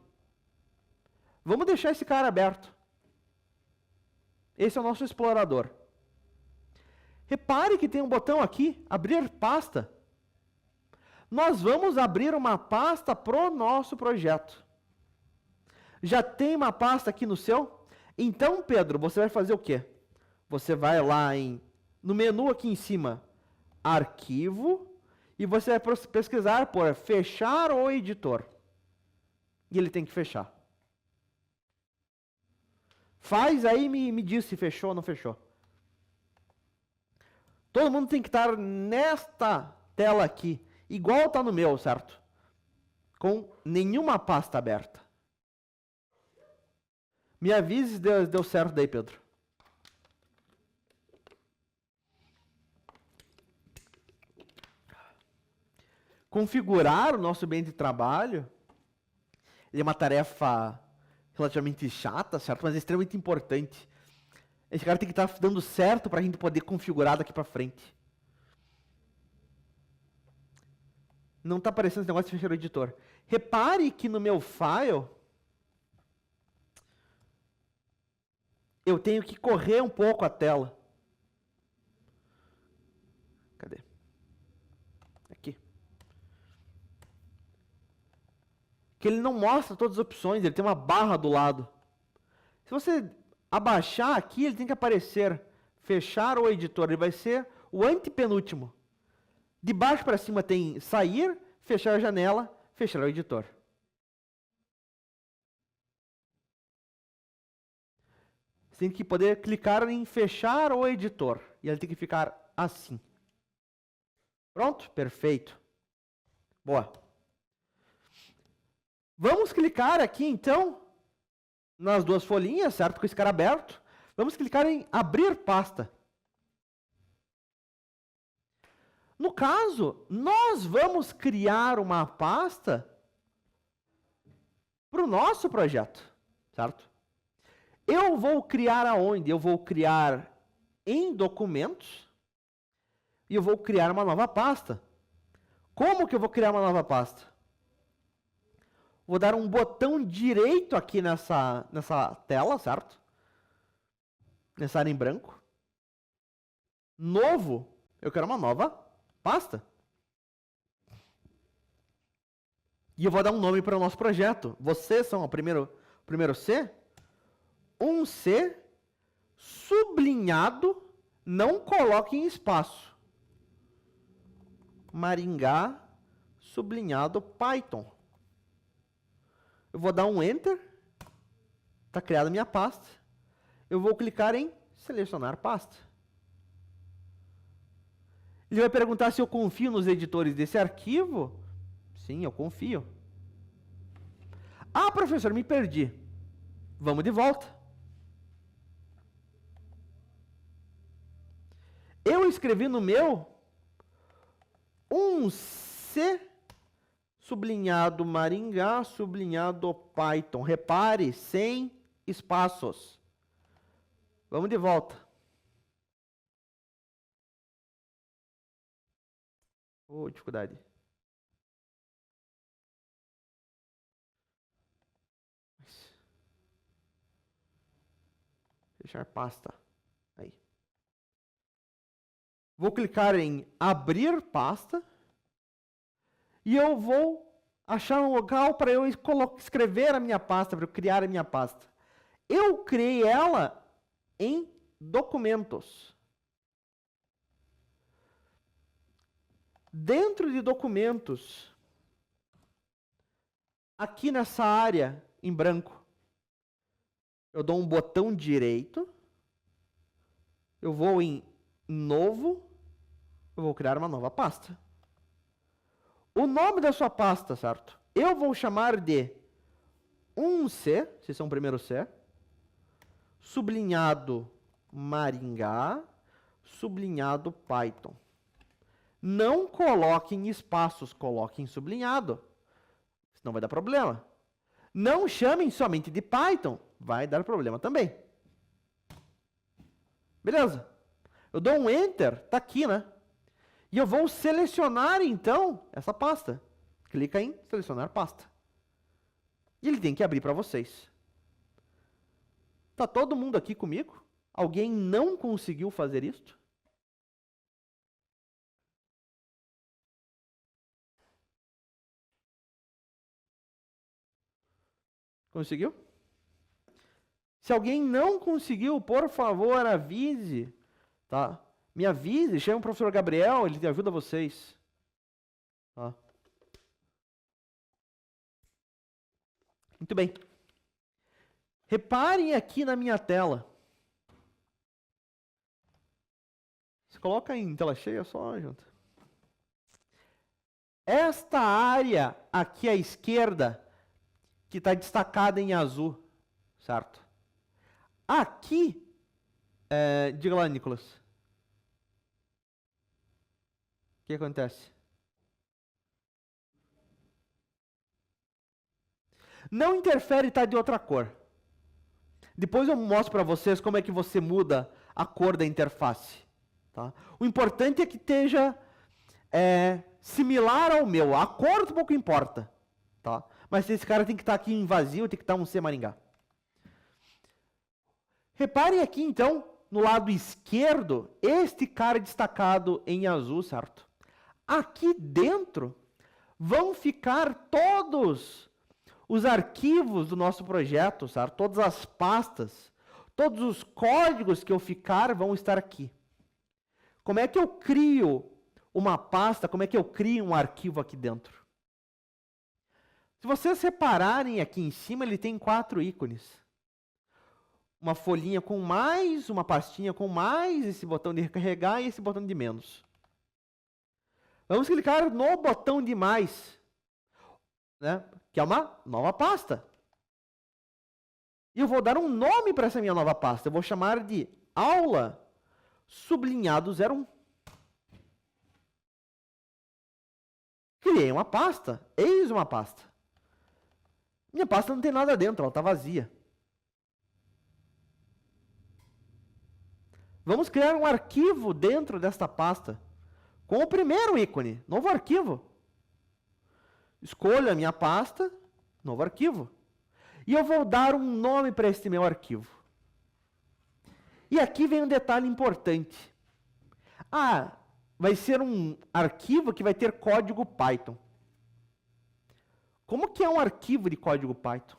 Vamos deixar esse cara aberto. Esse é o nosso explorador. Repare que tem um botão aqui, abrir pasta. Nós vamos abrir uma pasta para o nosso projeto. Já tem uma pasta aqui no seu? Então, Pedro, você vai fazer o quê? Você vai lá no menu aqui em cima, Arquivo, e você vai pesquisar por fechar o editor. E ele tem que fechar. Faz aí e me diz se fechou ou não fechou. Todo mundo tem que estar nesta tela aqui, igual está no meu, certo? Com nenhuma pasta aberta. Me avise se deu certo daí, Pedro. Configurar o nosso ambiente de trabalho é uma tarefa relativamente chata, certo? Mas é extremamente importante. Esse cara tem que estar dando certo para a gente poder configurar daqui para frente. Não está aparecendo esse negócio de fechar o editor. Repare que no meu file eu tenho que correr um pouco a tela. Cadê? Aqui. Que ele não mostra todas as opções, ele tem uma barra do lado. Se você abaixar aqui, ele tem que aparecer fechar o editor, ele vai ser o antepenúltimo. De baixo para cima tem sair, fechar a janela, fechar o editor. Você tem que poder clicar em fechar o editor. E ele tem que ficar assim. Pronto? Perfeito. Boa. Vamos clicar aqui, então, nas duas folhinhas, certo? Com esse cara aberto. Vamos clicar em abrir pasta. No caso, nós vamos criar uma pasta para o nosso projeto, certo? Eu vou criar aonde? Eu vou criar em documentos e eu vou criar uma nova pasta. Como que eu vou criar uma nova pasta? Vou dar um botão direito aqui nessa tela, certo? Nessa área em branco. Novo, eu quero uma nova pasta. E eu vou dar um nome para o nosso projeto. Vocês são o primeiro C. Um C sublinhado, não coloque em espaço. Maringá sublinhado Python. Eu vou dar um Enter. Está criada a minha pasta. Eu vou clicar em selecionar pasta. Ele vai perguntar se eu confio nos editores desse arquivo. Sim, eu confio. Ah, professor, me perdi. Vamos de volta. Eu escrevi no meu um C sublinhado Maringá, sublinhado Python. Repare, sem espaços. Vamos de volta. Oh, dificuldade. Fechar pasta. Aí. Vou clicar em abrir pasta. E eu vou achar um local para eu escrever a minha pasta, para eu criar a minha pasta. Eu criei ela em documentos. Dentro de documentos, aqui nessa área em branco, eu dou um botão direito, eu vou em novo, eu vou criar uma nova pasta. O nome da sua pasta, certo? Eu vou chamar de 1C, se são o primeiro C, sublinhado Maringá, sublinhado Python. Não coloque em espaços, coloque em sublinhado. Senão vai dar problema. Não chamem somente de Python, vai dar problema também. Beleza? Eu dou um Enter, tá aqui, né? E eu vou selecionar, então, essa pasta. Clica em selecionar pasta. E ele tem que abrir para vocês. Tá todo mundo aqui comigo? Alguém não conseguiu fazer isto? Conseguiu? Se alguém não conseguiu, por favor, avise, tá? Me avise, chame o professor Gabriel, ele ajuda vocês. Tá? Muito bem. Reparem aqui na minha tela. Você coloca em tela cheia só, junto. Esta área aqui à esquerda, que está destacada em azul, certo? Aqui, diga lá, Nicolas. O que acontece? Não interfere estar de outra cor. Depois eu mostro para vocês como é que você muda a cor da interface. Tá? O importante é que esteja similar ao meu. A cor pouco importa. Tá? Mas esse cara tem que estar aqui em vazio, tem que estar um C Maringá. Reparem aqui, então, no lado esquerdo, este cara destacado em azul, certo? Aqui dentro vão ficar todos os arquivos do nosso projeto, certo? Todas as pastas, todos os códigos que eu ficar vão estar aqui. Como é que eu crio uma pasta, como é que eu crio um arquivo aqui dentro? Se vocês repararem aqui em cima, ele tem 4 ícones. Uma folhinha com mais, uma pastinha com mais, esse botão de recarregar e esse botão de menos. Vamos clicar no botão de mais, né? Que é uma nova pasta. E eu vou dar um nome para essa minha nova pasta. Eu vou chamar de aula sublinhado 01. Criei uma pasta. Eis uma pasta. Minha pasta não tem nada dentro, ela está vazia. Vamos criar um arquivo dentro desta pasta. Com o primeiro ícone, novo arquivo. Escolho a minha pasta, novo arquivo. E eu vou dar um nome para este meu arquivo. E aqui vem um detalhe importante. Vai ser um arquivo que vai ter código Python. Como que é um arquivo de código Python?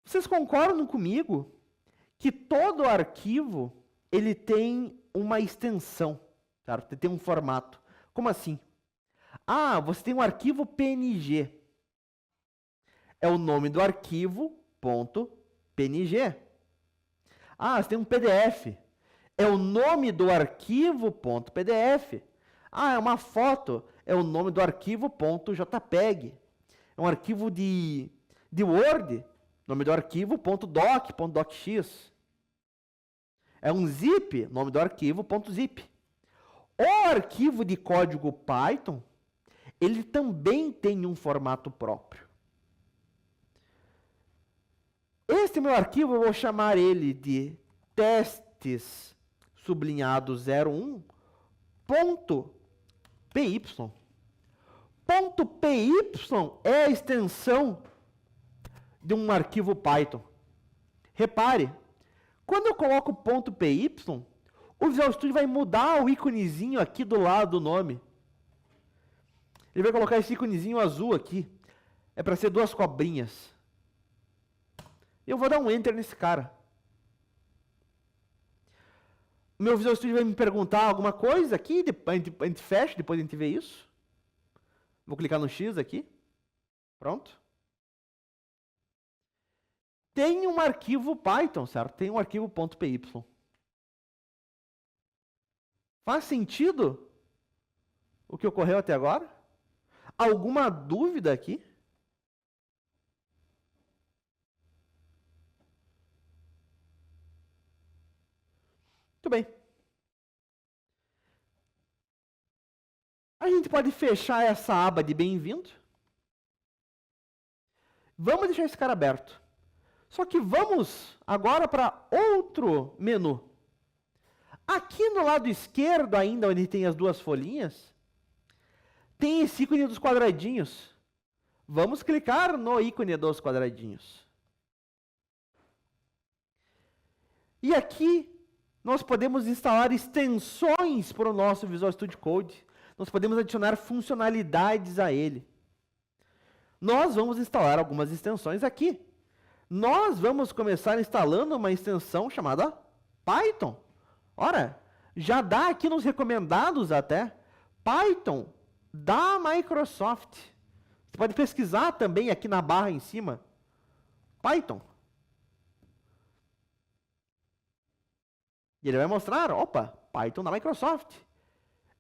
Vocês concordam comigo que todo arquivo ele tem uma extensão, certo? Ele tem um formato. Como assim? Você tem um arquivo PNG. É o nome do arquivo, .png. Você tem um PDF. É o nome do arquivo, .pdf. É uma foto. É o nome do arquivo, .jpeg. É um arquivo de Word. Nome do arquivo, .docx. É um zip, nome do arquivo, .zip. O arquivo de código Python, ele também tem um formato próprio. Este meu arquivo, eu vou chamar ele de testes sublinhado 01.py. .py é a extensão de um arquivo Python. Repare, quando eu coloco .py, o Visual Studio vai mudar o íconezinho aqui do lado do nome. Ele vai colocar esse íconezinho azul aqui. É para ser 2 cobrinhas. Eu vou dar um Enter nesse cara. O meu Visual Studio vai me perguntar alguma coisa aqui, a gente fecha, depois a gente vê isso. Vou clicar no X aqui. Pronto. Tem um arquivo Python, certo? Tem um arquivo .py. Faz sentido o que ocorreu até agora? Alguma dúvida aqui? Muito bem. A gente pode fechar essa aba de bem-vindo. Vamos deixar esse cara aberto. Só que vamos agora para outro menu. Aqui no lado esquerdo, ainda onde tem as 2 folhinhas, tem esse ícone dos quadradinhos. Vamos clicar no ícone dos quadradinhos. E aqui nós podemos instalar extensões para o nosso Visual Studio Code. Nós podemos adicionar funcionalidades a ele. Nós vamos instalar algumas extensões aqui. Nós vamos começar instalando uma extensão chamada Python. Ora, já dá aqui nos recomendados até, Python da Microsoft. Você pode pesquisar também aqui na barra em cima, Python. E ele vai mostrar, Python da Microsoft.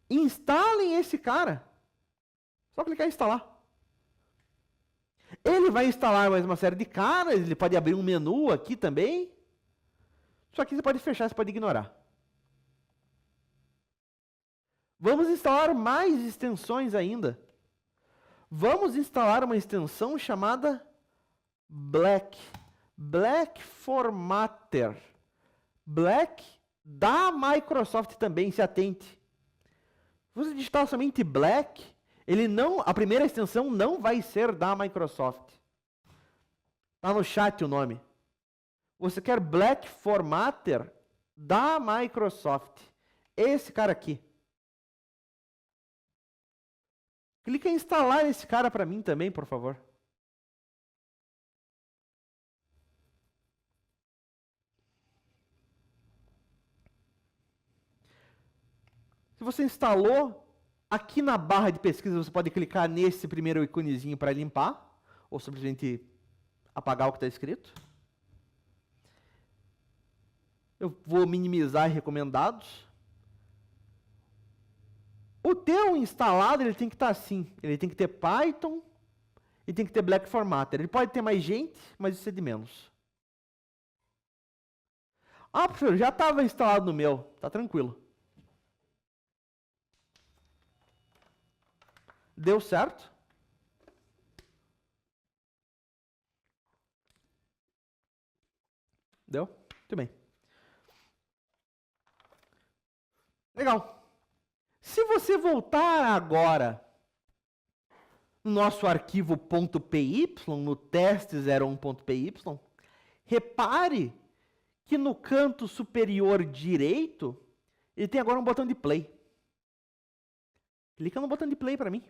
Instalem esse cara. Só clicar em instalar. Ele Ele vai instalar mais uma série de caras, ele pode abrir um menu aqui também. Só que você pode fechar, você pode ignorar. Vamos instalar mais extensões ainda. Vamos instalar uma extensão chamada Black Formatter. Black da Microsoft também, se atente. Se você digitar somente Black, a primeira extensão não vai ser da Microsoft. Está no chat o nome. Você quer Black Formatter da Microsoft. Esse cara aqui. Clica em instalar esse cara para mim também, por favor. Se você instalou, aqui na barra de pesquisa você pode clicar nesse primeiro iconezinho para limpar, ou simplesmente apagar o que está escrito. Eu vou minimizar recomendados. O teu instalado ele tem que estar assim. Ele tem que ter Python e tem que ter Black Formatter. Ele pode ter mais gente, mas isso é de menos. Ah, professor, já estava instalado no meu. Tá tranquilo. Deu certo? Deu? Muito bem. Legal. Se você voltar agora no nosso arquivo .py, no teste01.py, repare que no canto superior direito, ele tem agora um botão de play. Clica no botão de play para mim.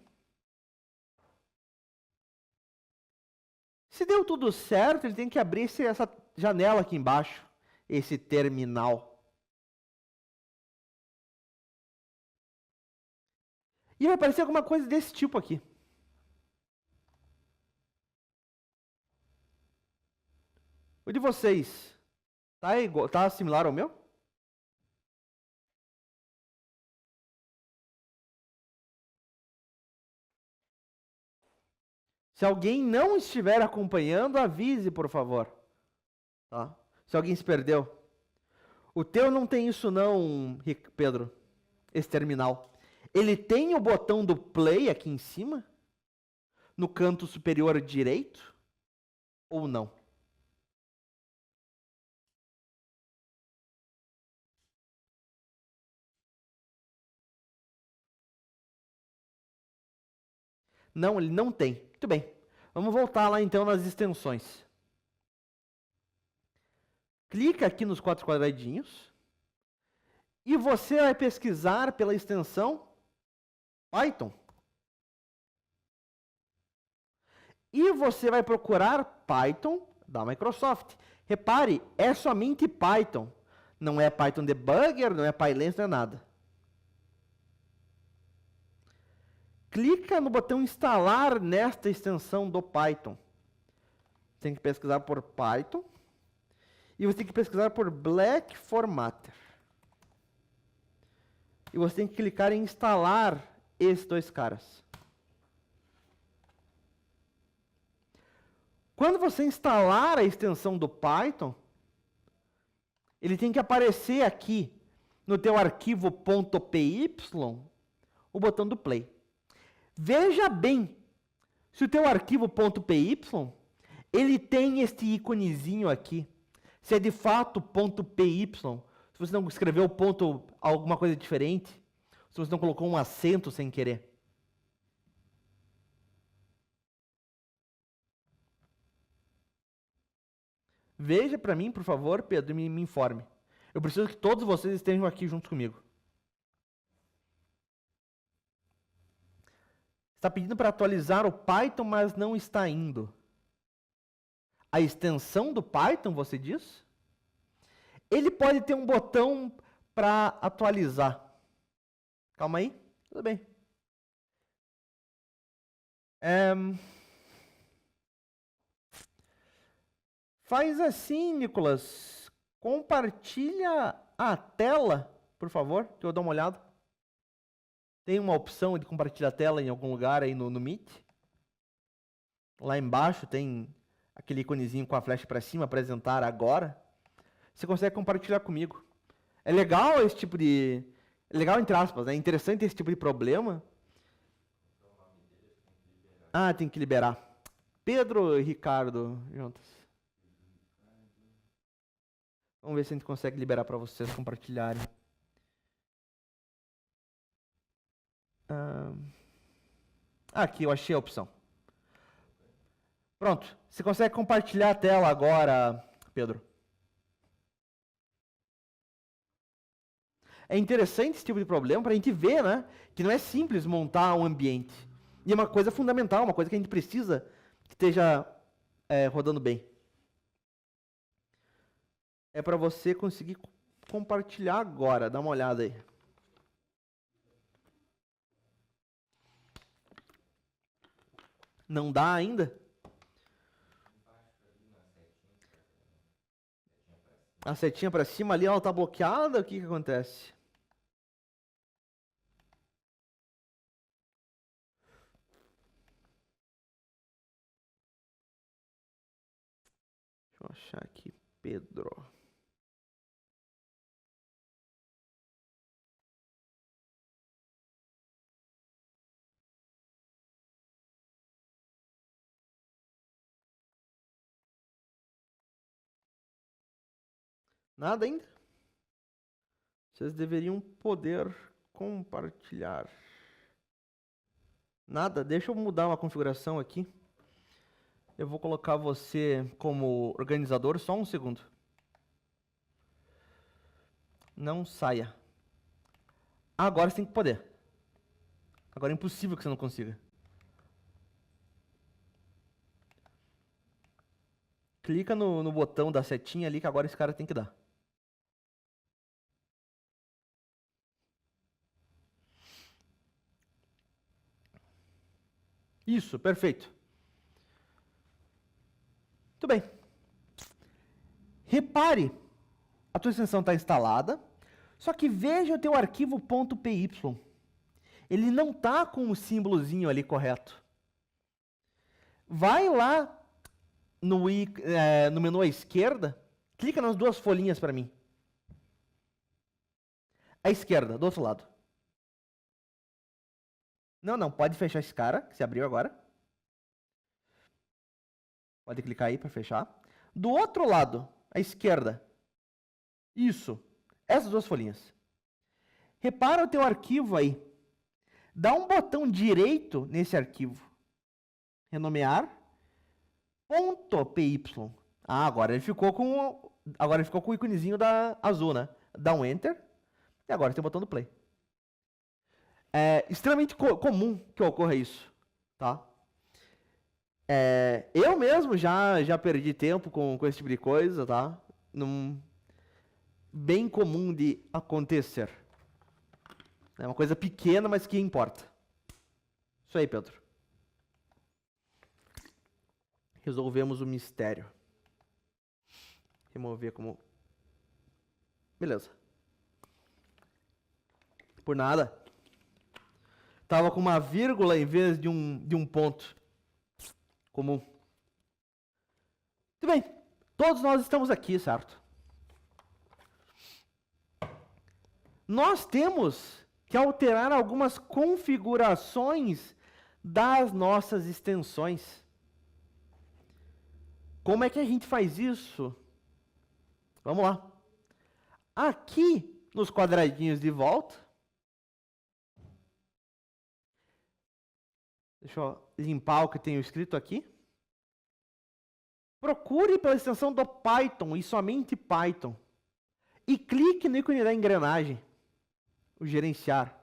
Se deu tudo certo, ele tem que abrir essa janela aqui embaixo, esse terminal. E vai aparecer alguma coisa desse tipo aqui. O de vocês tá similar ao meu? Se alguém não estiver acompanhando, avise, por favor. Tá? Se alguém se perdeu. O teu não tem isso não, Pedro. Esse terminal. Ele tem o botão do play aqui em cima? No canto superior direito? Ou não? Não, ele não tem. Muito bem. Vamos voltar lá então nas extensões. Clica aqui nos 4 quadradinhos. E você vai pesquisar pela extensão Python. E você vai procurar Python da Microsoft. Repare, é somente Python. Não é Python Debugger, não é PyLens, não é nada. Clica no botão instalar nesta extensão do Python. Tem que pesquisar por Python. E você tem que pesquisar por Black Formatter. E você tem que clicar em instalar esses dois caras. Quando você instalar a extensão do Python, ele tem que aparecer aqui no teu arquivo .py o botão do play. Veja bem, se o teu arquivo .py, ele tem este íconezinho aqui. Se é de fato .py, se você não escreveu ponto alguma coisa diferente, se você não colocou um acento sem querer. Veja para mim, por favor, Pedro, e me informe. Eu preciso que todos vocês estejam aqui junto comigo. Está pedindo para atualizar o Python, mas não está indo. A extensão do Python, você diz? Ele pode ter um botão para atualizar. Calma aí. Tudo bem. Faz assim, Nicolas. Compartilha a tela, por favor, que eu dou uma olhada. Tem uma opção de compartilhar a tela em algum lugar aí no Meet? Lá embaixo tem aquele iconezinho com a flecha para cima, apresentar agora. Você consegue compartilhar comigo. É legal esse tipo de... É legal, entre aspas, né? É interessante esse tipo de problema. Ah, tem que liberar. Pedro e Ricardo juntos. Vamos ver se a gente consegue liberar para vocês compartilharem. Aqui, eu achei a opção. Pronto. Você consegue compartilhar a tela agora, Pedro? É interessante esse tipo de problema para a gente ver, né? Que não é simples montar um ambiente. E é uma coisa fundamental, uma coisa que a gente precisa que esteja rodando bem. É para você conseguir compartilhar agora. Dá uma olhada aí. Não dá ainda? A setinha para cima ali, ela está bloqueada? O que acontece? Deixa eu achar aqui, Pedro. Nada ainda? Vocês deveriam poder compartilhar. Nada? Deixa eu mudar uma configuração aqui. Eu vou colocar você como organizador, só um segundo. Não saia. Agora você tem que poder. Agora é impossível que você não consiga. Clica no botão da setinha ali que agora esse cara tem que dar. Isso, perfeito. Muito bem. Repare, a tua extensão está instalada, só que veja o teu arquivo .py. Ele não está com o símbolozinho ali correto. Vai lá no menu à esquerda, clica nas duas folhinhas para mim. À esquerda, do outro lado. Não, pode fechar esse cara, que se abriu agora. Pode clicar aí para fechar. Do outro lado, à esquerda. Isso. Essas duas folhinhas. Repara o teu arquivo aí. Dá um botão direito nesse arquivo. Renomear. .py. Ah, agora ele ficou com o iconezinho da azul, né? Dá um Enter. E agora tem o botão do Play. É extremamente comum que ocorra isso, tá? Eu mesmo já perdi tempo com esse tipo de coisa, tá? Bem comum de acontecer. É uma coisa pequena, mas que importa. Isso aí, Pedro. Resolvemos o mistério. Remover como... Beleza. Por nada. Tava com uma vírgula em vez de um ponto. Comum. Muito bem. Todos nós estamos aqui, certo? Nós temos que alterar algumas configurações das nossas extensões. Como é que a gente faz isso? Vamos lá. Aqui, nos quadradinhos de volta. Deixa eu limpar o que tenho escrito aqui. Procure pela extensão do Python e somente Python. E clique no ícone da engrenagem. O gerenciar.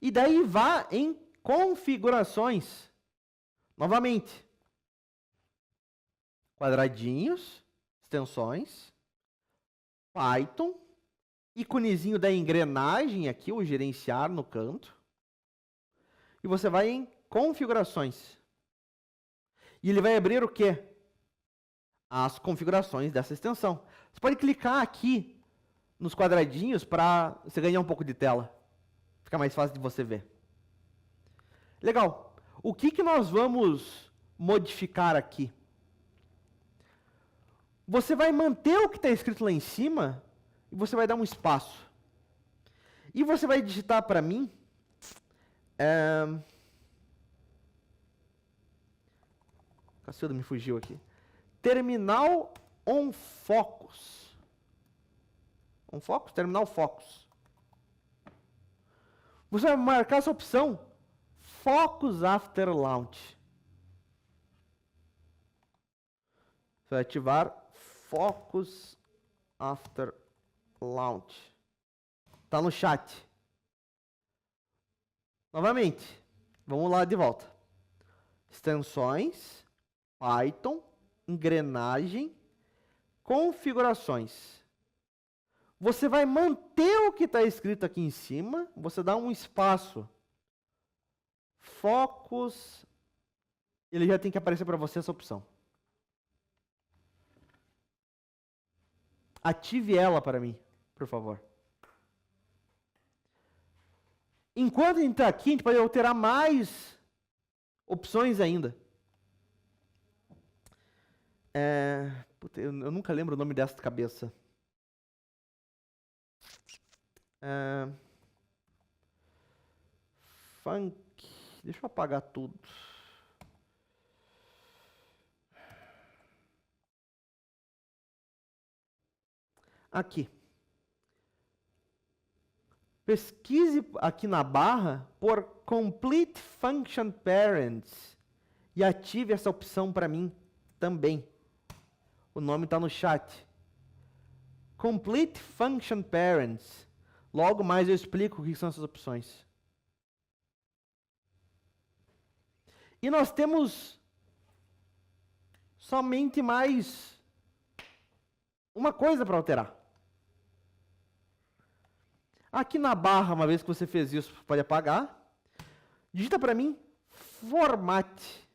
E daí vá em configurações. Novamente. Quadradinhos, extensões, Python, íconezinho da engrenagem aqui, o gerenciar no canto. E você vai em configurações. E ele vai abrir o quê? As configurações dessa extensão. Você pode clicar aqui nos quadradinhos para você ganhar um pouco de tela. Fica mais fácil de você ver. Legal. O que nós vamos modificar aqui? Você vai manter o que está escrito lá em cima e você vai dar um espaço. E você vai digitar para mim Cacilda me fugiu aqui. Terminal on focus. On focus? Terminal focus. Você vai marcar essa opção Focus After Launch. Você vai ativar Focus After Launch. Está no chat. Novamente, vamos lá de volta. Extensões, Python, engrenagem, configurações. Você vai manter o que está escrito aqui em cima, você dá um espaço. Focus, ele já tem que aparecer para você essa opção. Ative ela para mim, por favor. Enquanto a gente está aqui, a gente pode alterar mais opções ainda. Eu nunca lembro o nome dessa de cabeça. Funk. Deixa eu apagar tudo. Aqui. Pesquise aqui na barra por Complete Function Parents e ative essa opção para mim também. O nome está no chat. Complete Function Parents. Logo mais eu explico o que são essas opções. E nós temos somente mais uma coisa para alterar. Aqui na barra, uma vez que você fez isso, pode apagar. Digita para mim, formate.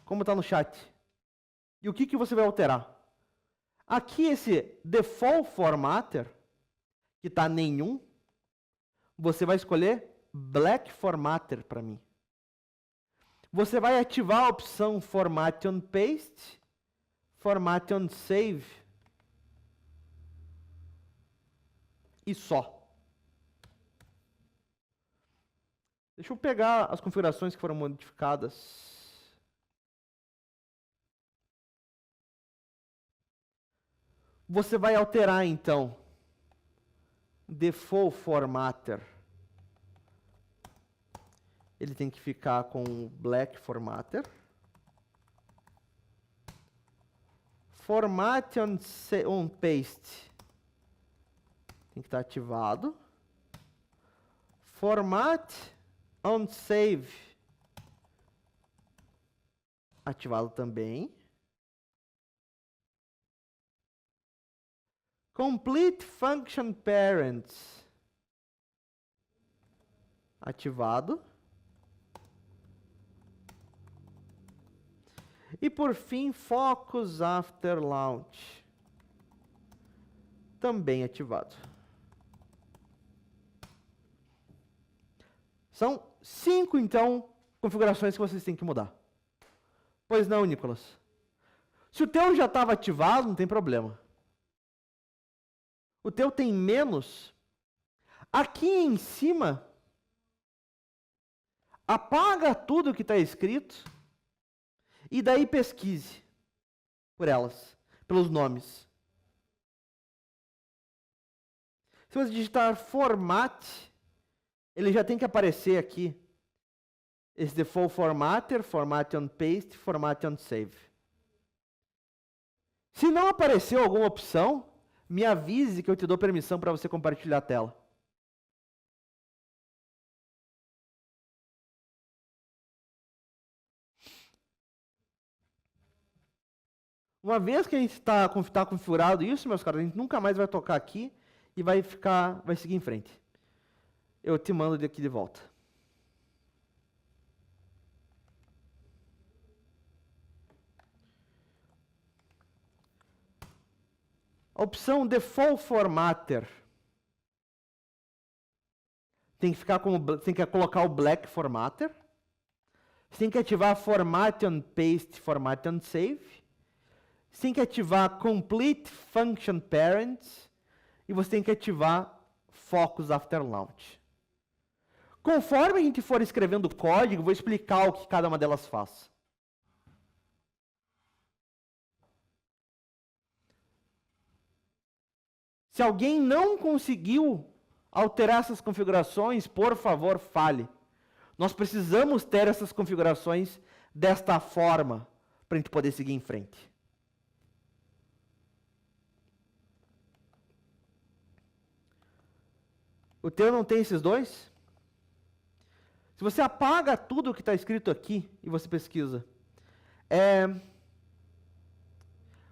Como está no chat. E o que você vai alterar? Aqui esse default formatter, que está nenhum, você vai escolher black formatter para mim. Você vai ativar a opção format on paste, format on save. E só. Deixa eu pegar as configurações que foram modificadas. Você vai alterar então default formatter. Ele tem que ficar com black formatter. Format on paste tem que estar ativado. Format on save ativado também. Complete Function Parents ativado. E por fim, Focus After Launch também ativado. São 5, então, configurações que vocês têm que mudar. Pois não, Nicolas? Se o teu já estava ativado, não tem problema. O teu tem menos. Aqui em cima, apaga tudo que está escrito e daí pesquise por elas, pelos nomes. Se você digitar format, ele já tem que aparecer aqui. Esse default formatter, format on paste, format on save. Se não apareceu alguma opção, me avise que eu te dou permissão para você compartilhar a tela. Uma vez que a gente está configurado isso, meus caras, a gente nunca mais vai tocar aqui e vai seguir em frente. Eu te mando daqui de volta. A opção Default Formatter tem que colocar o Black Formatter. Você tem que ativar Format on Paste, Format on Save. Você tem que ativar Complete Function Parents. E você tem que ativar Focus After Launch. Conforme a gente for escrevendo o código, vou explicar o que cada uma delas faz. Se alguém não conseguiu alterar essas configurações, por favor, fale. Nós precisamos ter essas configurações desta forma para a gente poder seguir em frente. O teu não tem esses dois? Se você apaga tudo o que está escrito aqui e você pesquisa,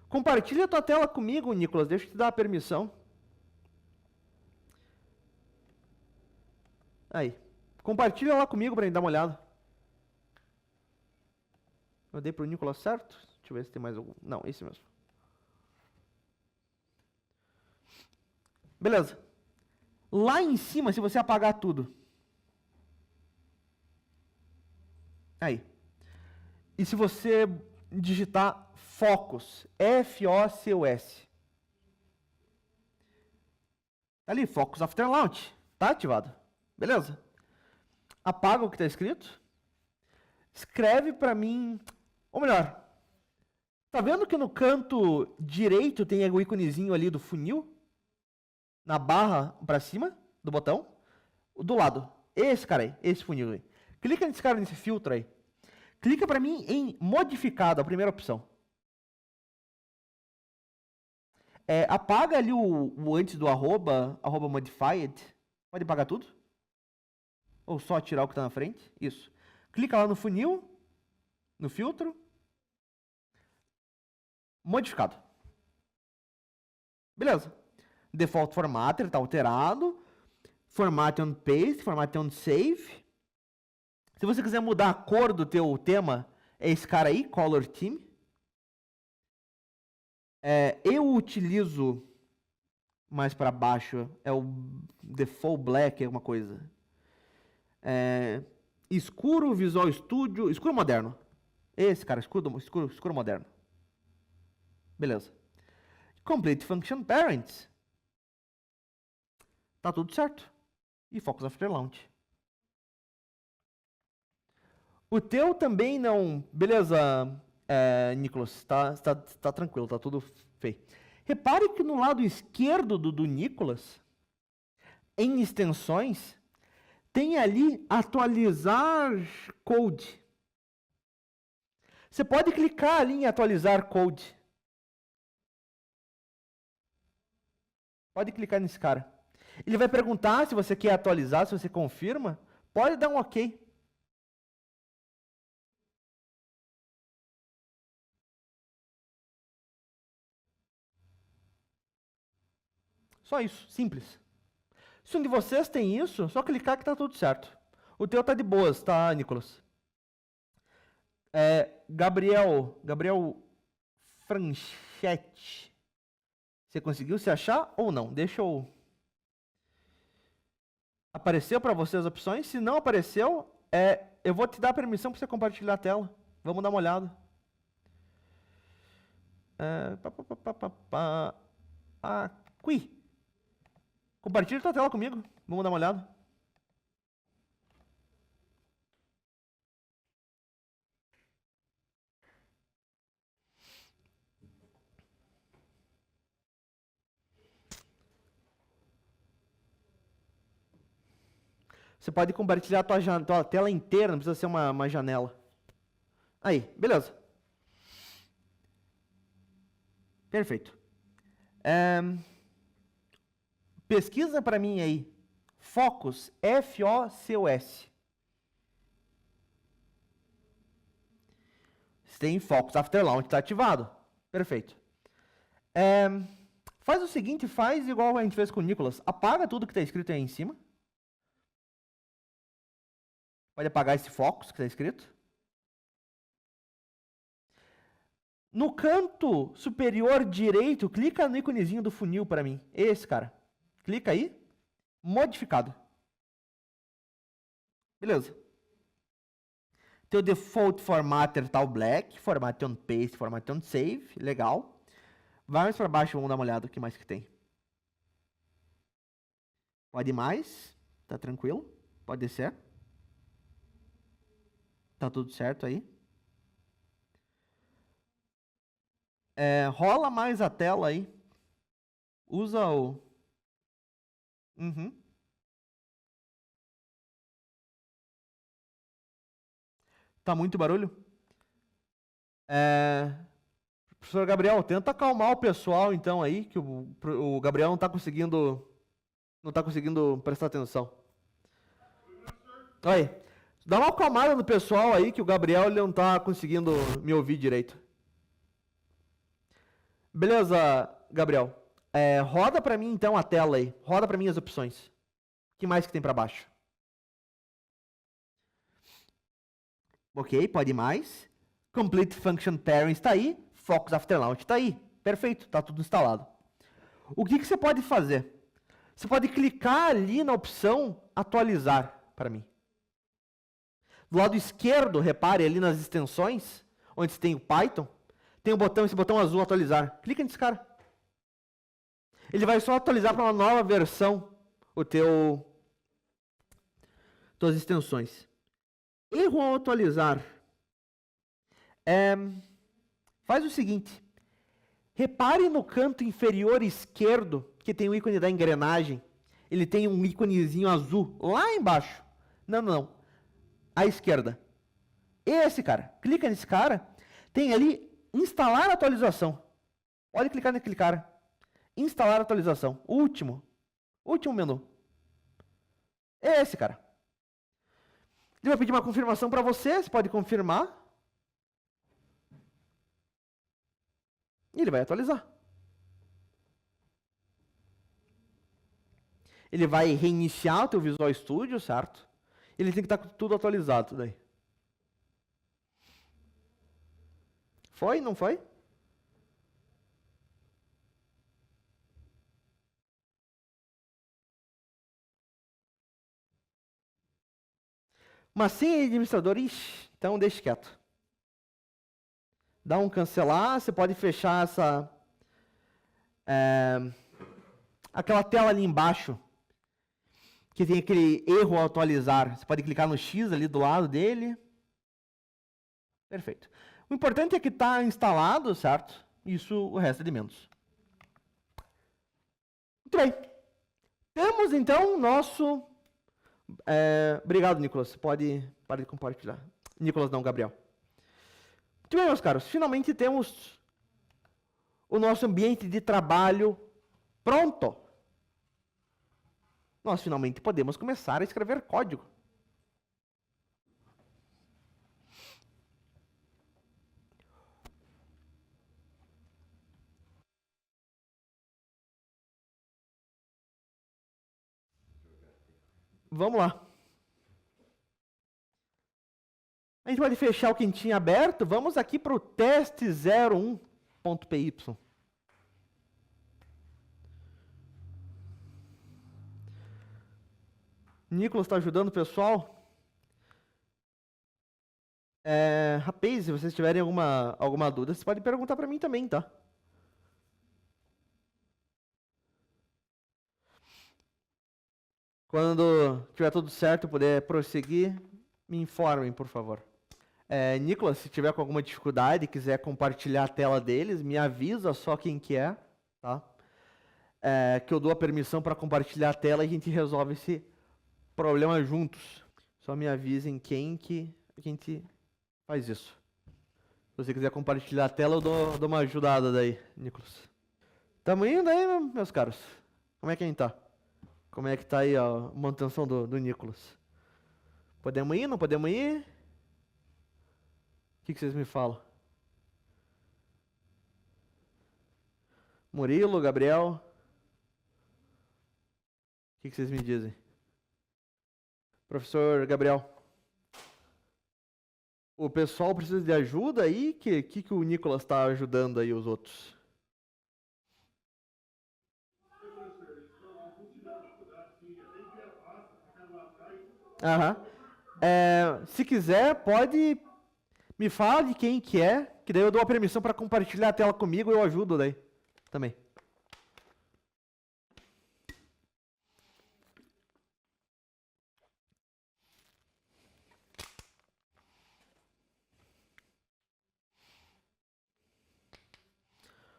compartilha a tua tela comigo, Nicolas. Deixa eu te dar a permissão. Aí. Compartilha lá comigo para gente dar uma olhada. Eu dei para o Nicolas certo? Deixa eu ver se tem mais algum. Não, esse mesmo. Beleza. Lá em cima, se você apagar tudo. Aí. E se você digitar Focus, F-O-C-U-S. Tá ali, Focus After Launch. Tá ativado. Beleza? Apaga o que está escrito. Escreve para mim, ou melhor, tá vendo que no canto direito tem o íconezinho ali do funil? Na barra para cima do botão? Do lado. Esse cara aí, esse funil aí. Clica nesse cara, nesse filtro aí. Clica para mim em modificado, a primeira opção. Apaga ali o antes do arroba modified. Pode apagar tudo? Ou só tirar o que está na frente? Isso. Clica lá no funil, no filtro. Modificado. Beleza. Default formatter está alterado. Format on paste, format on save. Se você quiser mudar a cor do teu tema, é esse cara aí, Color Theme. Eu utilizo mais para baixo, é o Default Black, é uma coisa. Escuro, Visual Studio, escuro moderno. Esse cara, escuro moderno. Beleza. Complete Function Parents. Tá tudo certo. E Focus After Launch. O teu também não... Beleza, Nicolas, tá tranquilo, tá tudo feio. Repare que no lado esquerdo do Nicolas, em extensões, tem ali atualizar code. Você pode clicar ali em atualizar code. Pode clicar nesse cara. Ele vai perguntar se você quer atualizar, se você confirma. Pode dar um OK. Só isso, simples. Se um de vocês tem isso, só clicar que está tudo certo. O teu tá de boas, tá, Nicolas? Gabriel Franchetti. Você conseguiu se achar ou não? Deixa eu... Apareceu para você as opções? Se não apareceu, eu vou te dar permissão para você compartilhar a tela. Vamos dar uma olhada. Aqui. Compartilha a tua tela comigo. Vamos dar uma olhada. Você pode compartilhar a tua tela inteira, não precisa ser uma janela. Aí, beleza. Perfeito. Pesquisa para mim aí. Focus, F-O-C-U-S. Você tem Focus After Launch, está ativado. Perfeito. Faz o seguinte, faz igual a gente fez com o Nicolas. Apaga tudo que está escrito aí em cima. Pode apagar esse Focus que está escrito. No canto superior direito, clica no íconezinho do funil para mim. Esse cara. Clica aí. Modificado. Beleza. Teu default formatter tá o black, formatte on paste, formatte on save, legal. Vai mais para baixo, vamos dar uma olhada o que mais que tem. Pode ir mais, tá tranquilo, pode descer. Tá tudo certo aí. Rola mais a tela aí. Usa o... Uhum. Tá muito barulho? Professor Gabriel, tenta acalmar o pessoal então aí, que o Gabriel não tá conseguindo prestar atenção. Oi. Dá uma acalmada no pessoal aí, que o Gabriel ele não tá conseguindo me ouvir direito. Beleza, Gabriel. Roda pra mim então a tela aí. Roda pra mim as opções. O que mais que tem pra baixo? Ok, pode ir mais. Complete Function Pairing está aí. Focus After Launch está aí. Perfeito, está tudo instalado. O que você pode fazer? Você pode clicar ali na opção atualizar para mim. Do lado esquerdo, repare ali nas extensões, onde você tem o Python, tem esse botão azul atualizar. Clica nesse cara. Ele vai só atualizar para uma nova versão tuas extensões. Erro ao atualizar. Faz o seguinte. Repare no canto inferior esquerdo, que tem o ícone da engrenagem. Ele tem um íconezinho azul lá embaixo. Não. À esquerda. Esse cara. Clica nesse cara. Tem ali instalar atualização. Pode clicar naquele cara. Instalar atualização. Último menu. Esse cara. Ele vai pedir uma confirmação para você. Você pode confirmar. E ele vai atualizar. Ele vai reiniciar o teu Visual Studio, certo? Ele tem que estar tudo atualizado daí. Foi? Não foi? Mas sem administrador, ixi, então deixa quieto. Dá um cancelar, você pode fechar aquela tela ali embaixo, que tem aquele erro ao atualizar. Você pode clicar no X ali do lado dele. Perfeito. O importante é que está instalado, certo? Isso, o resto é de menos. Muito bem. Temos, então, o nosso... obrigado, Nicolas. Pode parar de compartilhar. Nicolas não, Gabriel. Muito bem, meus caros. Finalmente temos o nosso ambiente de trabalho pronto. Nós finalmente podemos começar a escrever código. Vamos lá. A gente pode fechar o que tinha aberto. Vamos aqui para o teste01.py. Nicolas está ajudando o pessoal. Rapaz, se vocês tiverem alguma dúvida, vocês podem perguntar para mim também, tá? Quando tiver tudo certo e puder prosseguir, me informem, por favor. Nicolas, se tiver com alguma dificuldade e quiser compartilhar a tela deles, me avisa só quem que é, tá? Que eu dou a permissão para compartilhar a tela e a gente resolve esse problema juntos. Só me avisem quem que a gente faz isso. Se você quiser compartilhar a tela, eu dou uma ajudada daí, Nicolas. Tamo indo aí, meus caros? Como é que a gente tá? Como é que tá aí a manutenção do Nicolas? Podemos ir, não podemos ir? O que vocês me falam? Murilo, Gabriel? O que vocês me dizem? Professor Gabriel? O pessoal precisa de ajuda aí? Que o Nicolas está ajudando aí os outros? Aham. Se quiser, pode me falar de quem que é, que daí eu dou a permissão para compartilhar a tela comigo e eu ajudo daí também.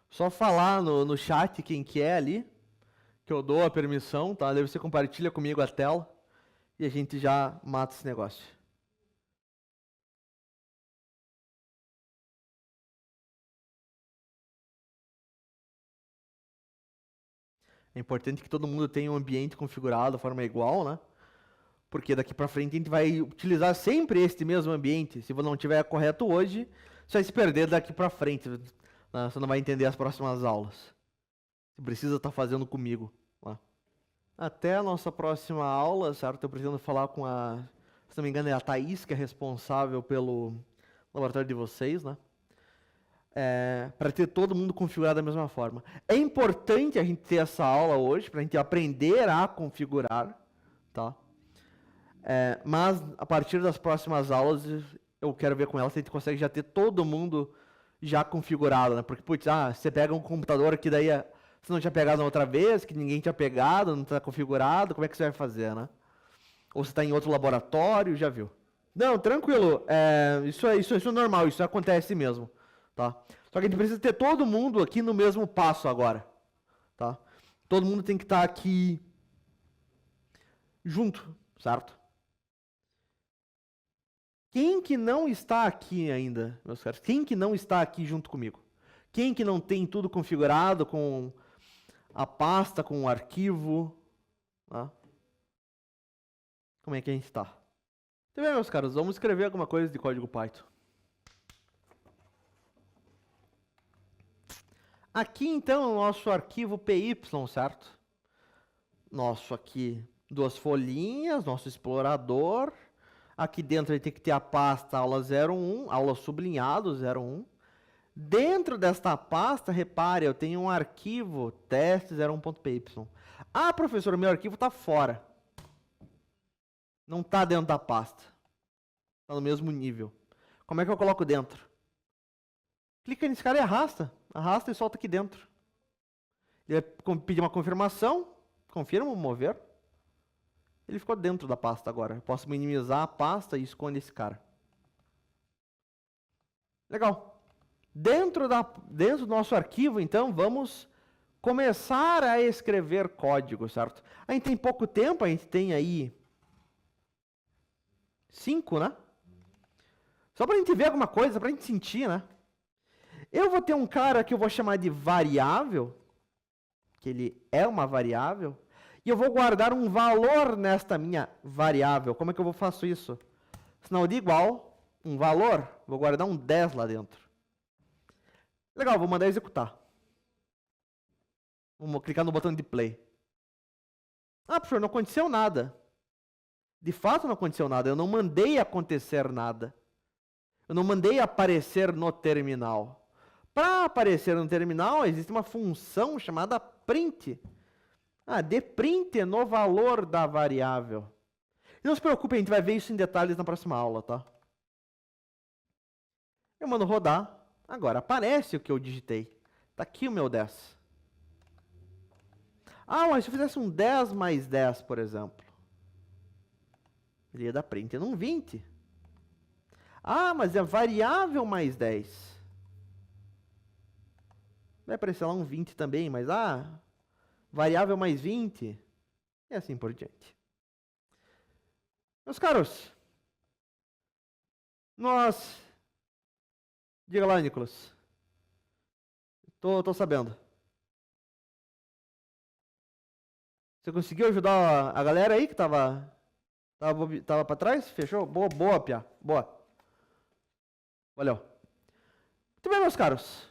Só falar no chat quem que é ali, que eu dou a permissão, tá? Daí você compartilha comigo a tela e a gente já mata esse negócio. É importante que todo mundo tenha um ambiente configurado de forma igual, né? Porque daqui para frente a gente vai utilizar sempre este mesmo ambiente. Se não tiver correto hoje, você vai se perder daqui para frente. Você não vai entender as próximas aulas. Você precisa estar fazendo comigo lá. Até a nossa próxima aula, certo? Eu preciso falar com se não me engano, é a Thaís, que é responsável pelo laboratório de vocês, né? Para ter todo mundo configurado da mesma forma. É importante a gente ter essa aula hoje, para a gente aprender a configurar, tá? Mas a partir das próximas aulas, eu quero ver com ela se a gente consegue já ter todo mundo já configurado, né? Porque, putz, você pega um computador que daí você não tinha pegado na outra vez, que ninguém tinha pegado, não está configurado, como é que você vai fazer, né? Ou você está em outro laboratório, já viu. Não, tranquilo, isso é normal, isso acontece mesmo, tá? Só que a gente precisa ter todo mundo aqui no mesmo passo agora, tá? Todo mundo tem que estar aqui junto, certo? Quem que não está aqui ainda, meus caros? Quem que não está aqui junto comigo? Quem que não tem tudo configurado com a pasta, com o arquivo? Tá? Como é que a gente está? Então bem, meus caros, vamos escrever alguma coisa de código Python. Aqui, então, o nosso arquivo PY, certo? Nosso aqui, 2 folhinhas, nosso explorador. Aqui dentro ele tem que ter a pasta aula 01, aula sublinhado 01. Dentro desta pasta, repare, eu tenho um arquivo teste01.py. Ah, professor, meu arquivo está fora. Não está dentro da pasta. Está no mesmo nível. Como é que eu coloco dentro? Clica nesse cara e arrasta. Arrasta e solta aqui dentro. Ele vai pedir uma confirmação. Confirma, mover. Ele ficou dentro da pasta agora. Eu posso minimizar a pasta e esconde esse cara. Legal. Dentro do nosso arquivo, então, vamos começar a escrever código, certo? A gente tem pouco tempo, a gente tem aí 5, né? Só para a gente ver alguma coisa, para a gente sentir, né? Eu vou ter um cara que eu vou chamar de variável, que ele é uma variável, e eu vou guardar um valor nesta minha variável. Como é que eu faço isso? Sinal de igual, um valor, vou guardar um 10 lá dentro. Legal, vou mandar executar. Vamos clicar no botão de play. Ah, professor, não aconteceu nada. De fato não aconteceu nada, eu não mandei acontecer nada. Eu não mandei aparecer no terminal. Para aparecer no terminal, existe uma função chamada print. Dê print no valor da variável. E não se preocupe, a gente vai ver isso em detalhes na próxima aula, tá? Eu mando rodar. Agora aparece o que eu digitei. Está aqui o meu 10. Mas se eu fizesse um 10 mais 10, por exemplo, ele ia dar print num 20. Mas é variável mais 10. Vai aparecer lá um 20 também, mas variável mais 20. E assim por diante. Meus caros, diga lá, Nicolas. Tô sabendo. Você conseguiu ajudar a galera aí que tava para trás? Fechou? Boa, Pia. Boa. Valeu. Muito bem, meus caros.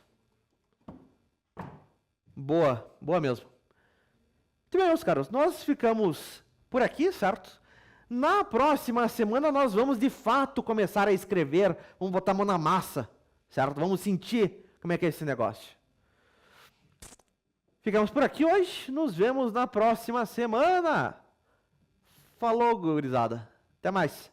Boa mesmo. Muito bem, meus caros. Nós ficamos por aqui, certo? Na próxima semana nós vamos de fato começar a escrever. Vamos botar a mão na massa, certo? Vamos sentir como é que é esse negócio. Ficamos por aqui hoje. Nos vemos na próxima semana. Falou, gurizada. Até mais.